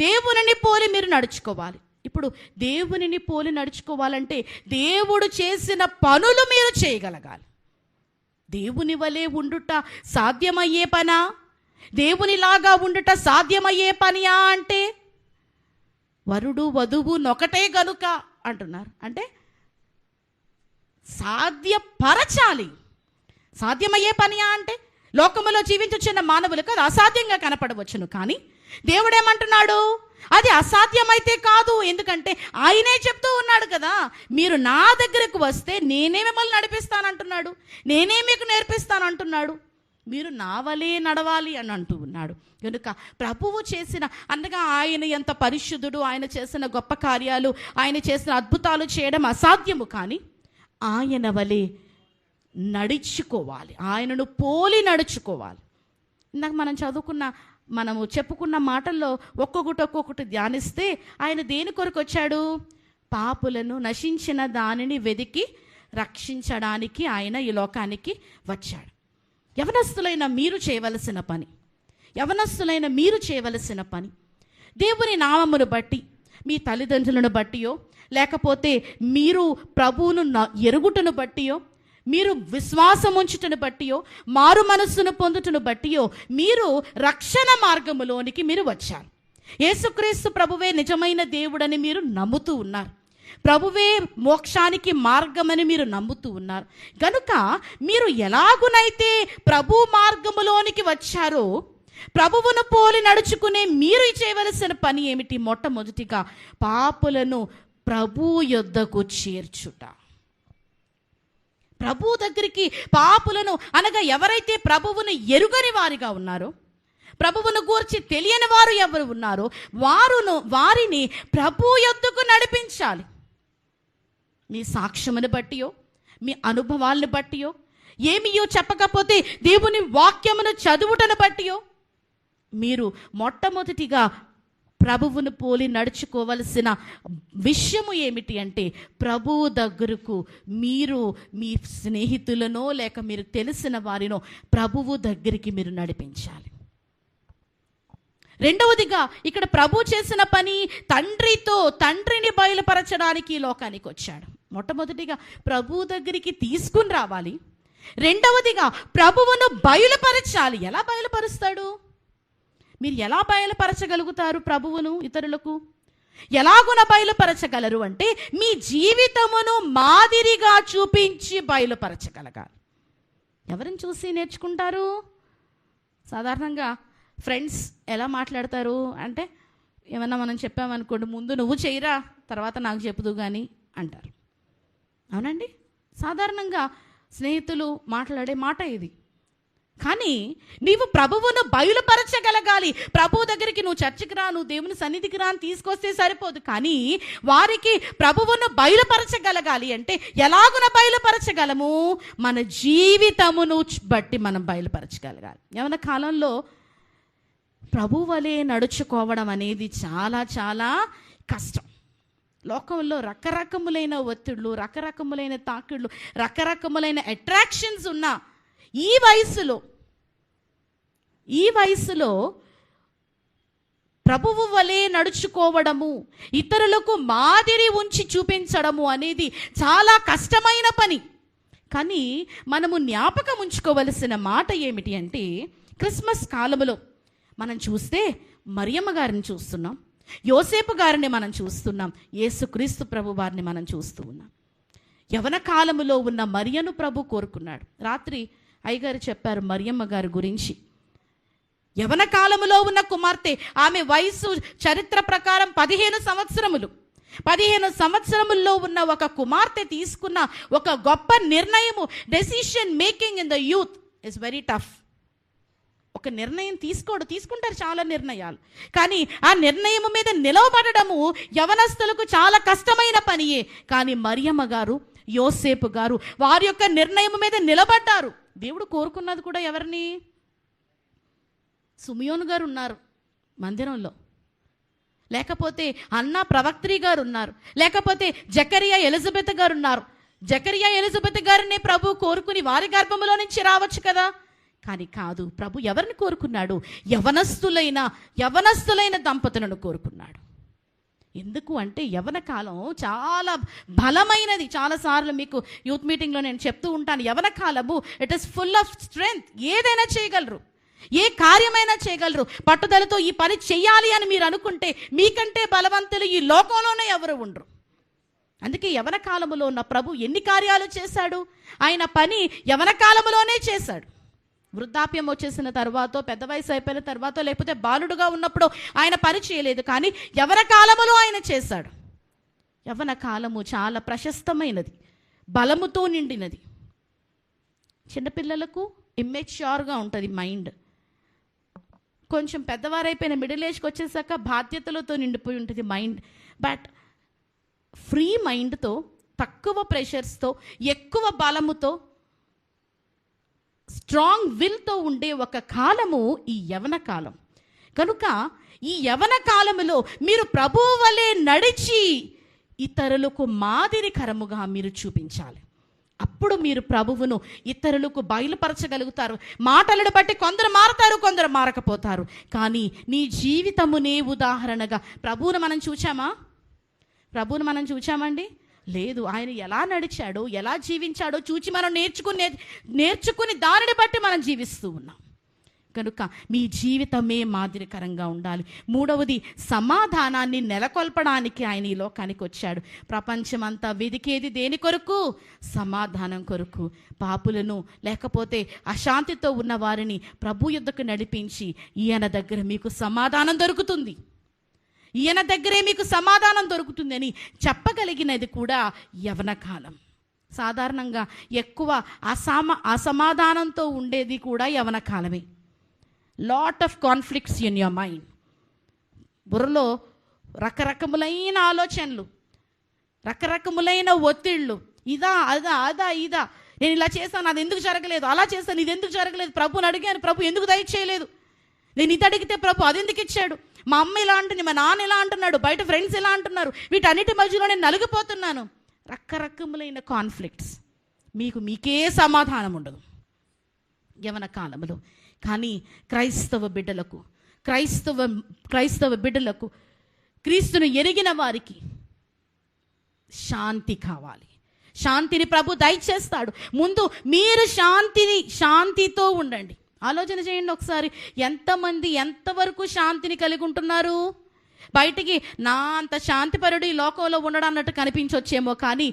దేవునిని పోలి మీరు నడుచుకోవాలి. ఇప్పుడు దేవునిని పోలి నడుచుకోవాలంటే దేవుడు చేసిన పనులు మీరు చేయగలగాలి. దేవుని వలె ఉండుట సాధ్యమయ్యే పనా? దేవునిలాగా ఉండుట సాధ్యమయ్యే పనియా అంటే వరుడు వధువు నొకటే గనుక అంటున్నారు. అంటే సాధ్యపరచాలి. సాధ్యమయ్యే పనియా అంటే లోకములో జీవించుచున్న మానవులకు అది అసాధ్యంగా కనపడవచ్చును, కానీ దేవుడేమంటున్నాడు? అది అసాధ్యమైతే కాదు. ఎందుకంటే ఆయనే చెప్తూ ఉన్నాడు కదా, మీరు నా దగ్గరకు వస్తే నేనే మిమ్మల్ని నడిపిస్తానంటున్నాడు, నేనే మీకు నేర్పిస్తానంటున్నాడు, మీరు నా వలే నడవాలి అని అంటూ ఉన్నాడు. కనుక ప్రభువు చేసిన, అనగా ఆయన ఎంత పరిశుద్ధుడు, ఆయన చేసిన గొప్ప కార్యాలు, ఆయన చేసిన అద్భుతాలు చేయడం అసాధ్యము, కానీ ఆయన వలే నడుచుకోవాలి, ఆయనను పోలి నడుచుకోవాలి. ఇందాక మనము చెప్పుకున్న మాటల్లో ఒక్కొక్కటి ధ్యానిస్తే ఆయన దేని కొరకు వచ్చాడు? పాపులను, నశించిన దానిని వెదికి రక్షించడానికి ఆయన ఈ లోకానికి వచ్చాడు. యవనస్తులైన మీరు చేయవలసిన పని, దేవుని నామమును బట్టి, మీ తల్లిదండ్రులను బట్టియో, లేకపోతే మీరు ప్రభువును ఎరుగుటను బట్టియో, మీరు విశ్వాసం ఉంచుటను బట్టియో, మారు మనస్సును పొందుటను బట్టియో మీరు రక్షణ మార్గములోనికి మీరు వచ్చారు. యేసుక్రీస్తు ప్రభువే నిజమైన దేవుడని మీరు నమ్ముతూ ఉన్నారు. ప్రభువే మోక్షానికి మార్గమని మీరు నమ్ముతూ ఉన్నారు. కనుక మీరు ఎలాగునైతే ప్రభు మార్గములోనికి వచ్చారో, ప్రభువును పోలి నడుచుకునే మీరు చేయవలసిన పని ఏమిటి? మొట్టమొదటిగా పాపులను ప్రభు యొద్దకు చేర్చుట. ప్రభు దగ్గరికి పాపులను, అనగా ఎవరైతే ప్రభువును ఎరుగని వారిగా ఉన్నారో, ప్రభువును గూర్చి తెలియని వారు ఎవరు ఉన్నారో వారిని ప్రభు యొద్దకు నడిపించాలి. మీ సాక్ష్యమును బట్టియో, మీ అనుభవాలను బట్టియో, ఏమియో చెప్పకపోతే దేవుని వాక్యమును చదువుటను బట్టియో మీరు మొట్టమొదటిగా ప్రభువును పోలి నడుచుకోవలసిన విషయము ఏమిటి అంటే, ప్రభువు దగ్గరకు మీరు మీ స్నేహితులనో లేక మీరు తెలిసిన వారినో ప్రభువు దగ్గరికి మీరు నడిపించాలి. రెండవదిగా ఇక్కడ ప్రభు చేసిన పని, తండ్రిని బయలుపరచడానికి ఈ లోకానికి వచ్చాడు. మొట్టమొదటిగా ప్రభు దగ్గరికి తీసుకుని రావాలి. రెండవదిగా ప్రభువును బయలుపరచాలి. ఎలా బయలుపరుస్తాడు? మీరు ఎలా బయలుపరచగలుగుతారు ప్రభువును ఇతరులకు? ఎలాగున బయలుపరచగలరు అంటే మీ జీవితమును మాదిరిగా చూపించి బయలుపరచగలగాలి. ఎవరిని చూసి నేర్చుకుంటారు? సాధారణంగా ఫ్రెండ్స్ ఎలా మాట్లాడతారు అంటే, ఏమన్నా మనం చెప్పామనుకోండి, ముందు నువ్వు చేయరా తర్వాత నాకు చెప్పుదు కానీ అంటారు. అవునండి, సాధారణంగా స్నేహితులు మాట్లాడే మాట ఇది. కానీ నీవు ప్రభువును బయలుపరచగలగాలి. ప్రభువు దగ్గరికి నువ్వు చర్చికి రా, నువ్వు దేవుని సన్నిధికి రా అని తీసుకొస్తే సరిపోదు. కానీ వారికి ప్రభువును బయలుపరచగలగాలి అంటే ఎలాగున బయలుపరచగలము? మన జీవితమును బట్టి మనం బయలుపరచగలగాలి. యవ్వన కాలంలో ప్రభు వలె నడుచుకోవడం అనేది చాలా చాలా కష్టం. లోకంలో రకరకములైన ఒత్తిళ్ళు, రకరకములైన తాకిళ్ళు, రకరకములైన అట్రాక్షన్స్ ఉన్న ఈ వయసులో ప్రభువు వలె నడుచుకోవడము, ఇతరులకు మాదిరి ఉంచి చూపించడము అనేది చాలా కష్టమైన పని. కానీ మనము జ్ఞాపకం ఉంచుకోవలసిన మాట ఏమిటి అంటే, క్రిస్మస్ కాలములో మనం చూస్తే మరియమ్మ గారిని చూస్తున్నాం, యోసేపు గారిని మనం చూస్తున్నాం, యేసుక్రీస్తు ప్రభు వారిని మనం చూస్తూ ఉన్నాం. యవన కాలములో ఉన్న మరియను ప్రభు కోరుకున్నాడు. రాత్రి అయ్యగారు చెప్పారు మరియమ్మ గారి గురించి. యవన కాలములో ఉన్న కుమార్తె, ఆమె వయసు చరిత్ర ప్రకారం 15 సంవత్సరములు. 15 సంవత్సరముల్లో ఉన్న ఒక కుమార్తె తీసుకున్న ఒక గొప్ప నిర్ణయము. Decision making in the youth is very tough. ఒక నిర్ణయం తీసుకుంటారు చాలా నిర్ణయాలు, కానీ ఆ నిర్ణయం మీద నిలవబడము యవనస్తులకు చాలా కష్టమైన పనియే. కానీ మరియమ్మ గారు, యోసేపు గారు వారి యొక్క నిర్ణయం మీద నిలబడ్డారు. దేవుడు కోరుకున్నది కూడా ఎవరిని? సుమియోను గారు ఉన్నారు మందిరంలో, లేకపోతే అన్నా ప్రవక్త్రి గారు ఉన్నారు, లేకపోతే జకరియా ఎలిజబెత్ గారు ఉన్నారు. జకరియా ఎలిజబెత్ గారిని ప్రభు కోరుకుని వారి గర్భంలో నుంచి రావచ్చు కదా, కానీ కాదు. ప్రభు ఎవరిని కోరుకున్నాడు? యవనస్తులైన దంపతులను కోరుకున్నాడు. ఎందుకు అంటే యవన కాలం చాలా బలమైనది. చాలాసార్లు మీకు యూత్ మీటింగ్లో నేను చెప్తూ ఉంటాను, యవన కాలము it is full of strength. ఏదైనా చేయగలరు, ఏ కార్యమైనా చేయగలరు. పట్టుదలతో ఈ పని చెయ్యాలి అని మీరు అనుకుంటే మీకంటే బలవంతులు ఈ లోకంలోనే ఎవరు ఉండరు. అందుకే యవన కాలములో ఉన్న ప్రభు ఎన్ని కార్యాలు చేశాడు? ఆయన పని యవన కాలములోనే చేశాడు. వృద్ధాప్యం వచ్చేసిన తర్వాత, పెద్ద వయసు అయిపోయిన తర్వాత, లేకపోతే బాలుడుగా ఉన్నప్పుడు ఆయన పని చేయలేదు, కానీ యవన కాలములో ఆయన చేశాడు. యవన కాలము చాలా ప్రశస్తమైనది, బలముతో నిండినది. చిన్నపిల్లలకు ఇమ్మెచ్యూర్గా ఉంటుంది మైండ్. కొంచెం పెద్దవారైపోయిన మిడిల్ ఏజ్కి వచ్చేసాక బాధ్యతలతో నిండిపోయి ఉంటుంది మైండ్. బట్ ఫ్రీ మైండ్తో, తక్కువ ప్రెషర్స్తో, ఎక్కువ బలముతో, స్ట్రాంగ్ విల్తో ఉండే ఒక కాలము ఈ యవన కాలం. కనుక ఈ యవన కాలములో మీరు ప్రభువు వలె నడిచి ఇతరులకు మాదిరికరముగా మీరు చూపించాలి. అప్పుడు మీరు ప్రభువును ఇతరులకు బయలుపరచగలుగుతారు. మాటలను బట్టి కొందరు మారతారు, కొందరు మారకపోతారు, కానీ నీ జీవితమునే ఉదాహరణగా ప్రభువును మనం చూచామండి? లేదు. ఆయన ఎలా నడిచాడో, ఎలా జీవించాడో చూచి మనం నేర్చుకుని దానిని బట్టి మనం జీవిస్తూ ఉన్నాం. కనుక మీ జీవితమే మాదిరికరంగా ఉండాలి. మూడవది, సమాధానాన్ని నెలకొల్పడానికి ఆయన ఈ లోకానికి వచ్చాడు. ప్రపంచమంతా వెదికేది దేని కొరకు? సమాధానం కొరకు. పాపులను, లేకపోతే అశాంతితో ఉన్న వారిని ప్రభు యుద్ధకు నడిపించి, ఈయన దగ్గర మీకు సమాధానం దొరుకుతుంది, ఈయన దగ్గరే మీకు సమాధానం దొరుకుతుందని చెప్పగలిగినది కూడా యవన కాలం. సాధారణంగా ఎక్కువ అసమాధానంతో ఉండేది కూడా యవన కాలమే. Lot of conflicts in your mind. బుర్రలో రకరకములైన ఆలోచనలు, రకరకములైన ఒత్తిళ్ళు. ఇదా నేను ఇలా చేశాను, అది ఎందుకు జరగలేదు, అలా చేశాను, ఇది ఎందుకు జరగలేదు, ప్రభుని అడిగాను, ప్రభు ఎందుకు దయచేయలేదు, నేను ఇది అడిగితే ప్రభు అది ఎందుకు ఇచ్చాడు, మా అమ్మ ఇలా అంటుంది, మా నాన్న ఇలా అంటున్నాడు, బయట ఫ్రెండ్స్ ఇలా అంటున్నారు, వీటన్నిటి మధ్యలో నేను నలిగిపోతున్నాను. రకరకములైన కాన్ఫ్లిక్ట్స్. మీకే సమాధానం ఉండదు యవన కాలంలో. కానీ క్రైస్తవ బిడ్డలకు క్రీస్తును ఎరిగిన వారికి శాంతి కావాలి. శాంతిని ప్రభు దయచేస్తాడు. ముందు మీరు శాంతితో ఉండండి. ఆలోచన చేయండి ఒకసారి, ఎంతవరకు శాంతిని కలిగి ఉంటున్నారు? బయటికి నా అంత శాంతిపరుడు ఈ లోకంలో ఉండడం అన్నట్టు కనిపించొచ్చేమో, కానీ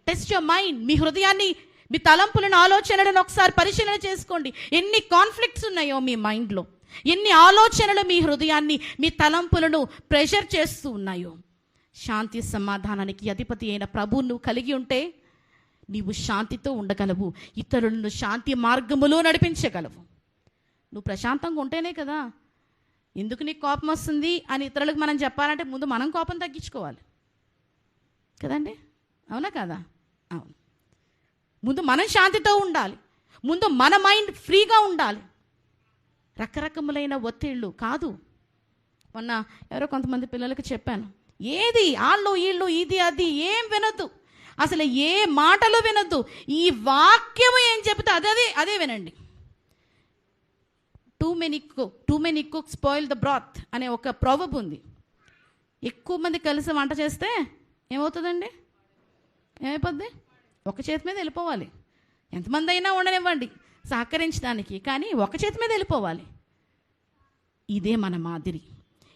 టెస్ట్ యువర్ మైండ్. మీ హృదయాన్ని, మీ తలంపులను, ఆలోచనలను ఒకసారి పరిశీలన చేసుకోండి. ఎన్ని కాన్ఫ్లిక్ట్స్ ఉన్నాయో మీ మైండ్లో, ఎన్ని ఆలోచనలు మీ హృదయాన్ని, మీ తలంపులను ప్రెషర్ చేస్తూ ఉన్నాయో. శాంతి సమాధానానికి అధిపతి అయిన ప్రభువు నువ్వు కలిగి ఉంటే నీవు శాంతితో ఉండగలవు, ఇతరులను శాంతి మార్గములో నడిపించగలవు. నువ్వు ప్రశాంతంగా ఉంటేనే కదా. ఎందుకు నీకు కోపం వస్తుంది అని ఇతరులకు మనం చెప్పాలంటే ముందు మనం కోపం తగ్గించుకోవాలి కదండి, అవునా కదా? అవును. ముందు మనం శాంతితో ఉండాలి, ముందు మన మైండ్ ఫ్రీగా ఉండాలి. రకరకములైన ఒత్తిళ్ళు కాదు. మొన్న ఎవరో కొంతమంది పిల్లలకి చెప్పాను, ఏది వాళ్ళు వీళ్ళు ఇది అది ఏం వినొద్దు, అసలు ఏ మాటలు వినొద్దు, ఈ వాక్యము ఏం చెబితే అదే వినండి. Too many cooks spoil the బ్రాత్ అనే ఒక ప్రొవర్బ్ ఉంది. ఎక్కువ మంది కలిసి వంట చేస్తే ఏమవుతుందండి? ఏమైపోద్ది? ఒక చేతి మీద వెళ్ళిపోవాలి. ఎంతమంది అయినా ఉండనివ్వండి సహకరించడానికి, కానీ ఒక చేతి మీద వెళ్ళిపోవాలి. ఇదే మన మాదిరి,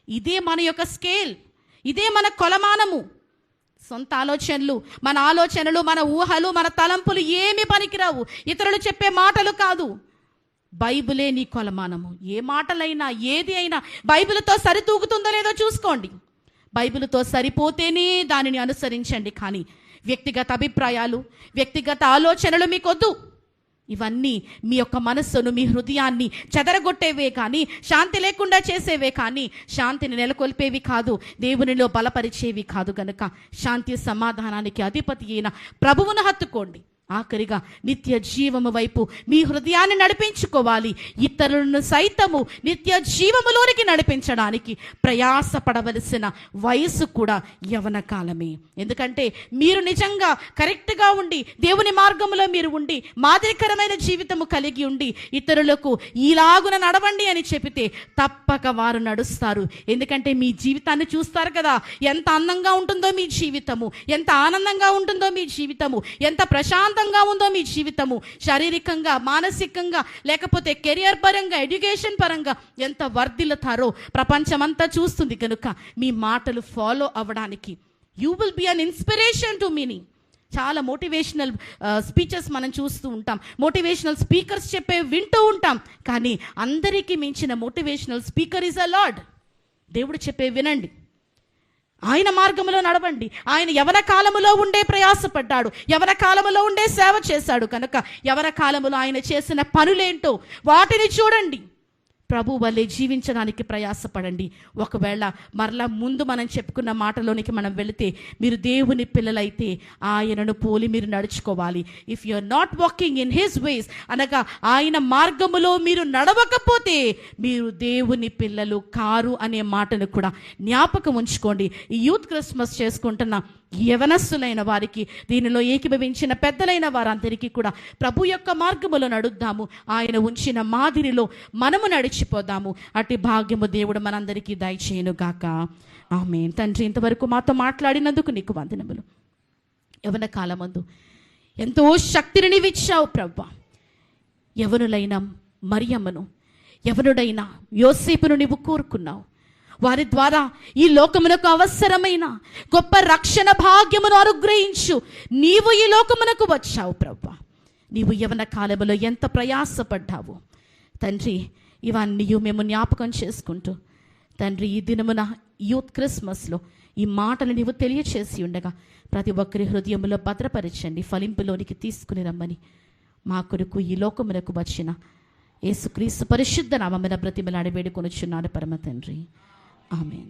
ఇదే మన యొక్క స్కేల్, ఇదే మన కొలమానము. సొంత ఆలోచనలు, మన ఊహలు, మన తలంపులు ఏమీ పనికిరావు. ఇతరులు చెప్పే మాటలు కాదు, బైబిలే నీ కొలమానము. ఏ మాటలైనా ఏది అయినా బైబిల్తో సరితూగుతుందో లేదో చూసుకోండి. బైబిల్తో సరిపోతేనే దానిని అనుసరించండి. కానీ వ్యక్తిగత అభిప్రాయాలు, వ్యక్తిగత ఆలోచనలు మీకొద్దు. ఇవన్నీ మీ యొక్క మనస్సును, మీ హృదయాన్ని చెదరగొట్టేవే కానీ, శాంతి లేకుండా చేసేవే కానీ, శాంతిని నెలకొల్పేవి కాదు, దేవునిలో బలపరిచేవి కాదు. గనుక శాంతి సమాధానానికి అధిపతి అయిన ప్రభువును హత్తుకోండి. ఆఖరిగా నిత్య జీవము వైపు మీ హృదయాన్ని నడిపించుకోవాలి. ఇతరులను సైతము నిత్య జీవములోనికి నడిపించడానికి ప్రయాసపడవలసిన వయసు కూడా యవన కాలమే. ఎందుకంటే మీరు నిజంగా కరెక్ట్గా ఉండి, దేవుని మార్గంలో మీరు ఉండి, మాదిరికరమైన జీవితము కలిగి ఉండి, ఇతరులకు ఈలాగున నడవండి అని చెబితే తప్పక వారు నడుస్తారు. ఎందుకంటే మీ జీవితాన్ని చూస్తారు కదా, ఎంత అందంగా ఉంటుందో మీ జీవితము, ఎంత ఆనందంగా ఉంటుందో మీ జీవితము, ఎంత ప్రశాంతంగా ఉందో మీ జీవితము, శారీరకంగా, మానసికంగా, లేకపోతే కెరియర్ పరంగా, ఎడ్యుకేషన్ పరంగా ఎంత వర్ధిల్లుతారో ప్రపంచమంతా చూస్తుంది. కనుక మీ మాటలు ఫాలో అవ్వడానికి you will be an inspiration to mini. చాలా మోటివేషనల్ స్పీచెస్ మనం చూస్తూ ఉంటాం, మోటివేషనల్ స్పీకర్స్ చెప్పే వింటూ ఉంటాం. కానీ అందరికీ మించిన motivational speaker is a lord. దేవుడు చెప్పే వినండి, ఆయన మార్గంలో నడవండి. ఆయన యవన కాలములో ఉండే ప్రయాసపడ్డాడు, యవన కాలములో ఉండే సేవ చేశాడు. కనుక యవన కాలములో ఆయన చేసిన పనులేంటో వాటిని చూడండి. ప్రభు వల్లే జీవించడానికి ప్రయాసపడండి. ఒకవేళ మరలా ముందు మనం చెప్పుకున్న మాటలోనికి మనం వెళితే, మీరు దేవుని పిల్లలైతే ఆయనను పోలి మీరు నడుచుకోవాలి. If you are not walking in his ways, అనగా ఆయన మార్గములో మీరు నడవకపోతే మీరు దేవుని పిల్లలు కారు అనే మాటను కూడా జ్ఞాపకం ఉంచుకోండి. ఈ యూత్ క్రిస్మస్ చేసుకుంటున్న యవనస్సులైన వారికి, దీనిలో ఏకీభవించిన పెద్దలైన వారందరికీ కూడా ప్రభు యొక్క మార్గములో నడుద్దాము. ఆయన ఉంచిన మాదిరిలో మనము నడిచిపోదాము. అట్టి భాగ్యము దేవుడు మనందరికీ దయచేయును గాక. ఆమేన్. తండ్రి, ఇంతవరకు మాతో మాట్లాడినందుకు నీకు వందనములు. యవన కాలమందు ఎంతో శక్తిని నీవిచ్చావు ప్రభువా. యవనులైన మరియమ్మను, యవనుడైన యోసేపును నీవు కోరుకున్నావు. వారి ద్వారా ఈ లోకమునకు అవసరమైన గొప్ప రక్షణ భాగ్యమును అనుగ్రహించు నీవు ఈ లోకమునకు వచ్చావు ప్రభువా. నీవు యవన కాలములో ఎంత ప్రయాసపడ్డావు తండ్రి. ఇవన్నీ మేము జ్ఞాపకం చేసుకుంటూ తండ్రి, ఈ దినమున యూత్ క్రిస్మస్లో ఈ మాటలు నీవు తెలియచేసి ఉండగా ప్రతి ఒక్కరి హృదయంలో భద్రపరచండి, ఫలింపులోనికి తీసుకుని రమ్మని మా కొరకు ఈ లోకమునకు వచ్చిన యేసుక్రీస్తు పరిశుద్ధ నామమున బ్రతిమలాడి వేడుకొనుచున్నాను పరమ తండ్రి. ఆమేన్.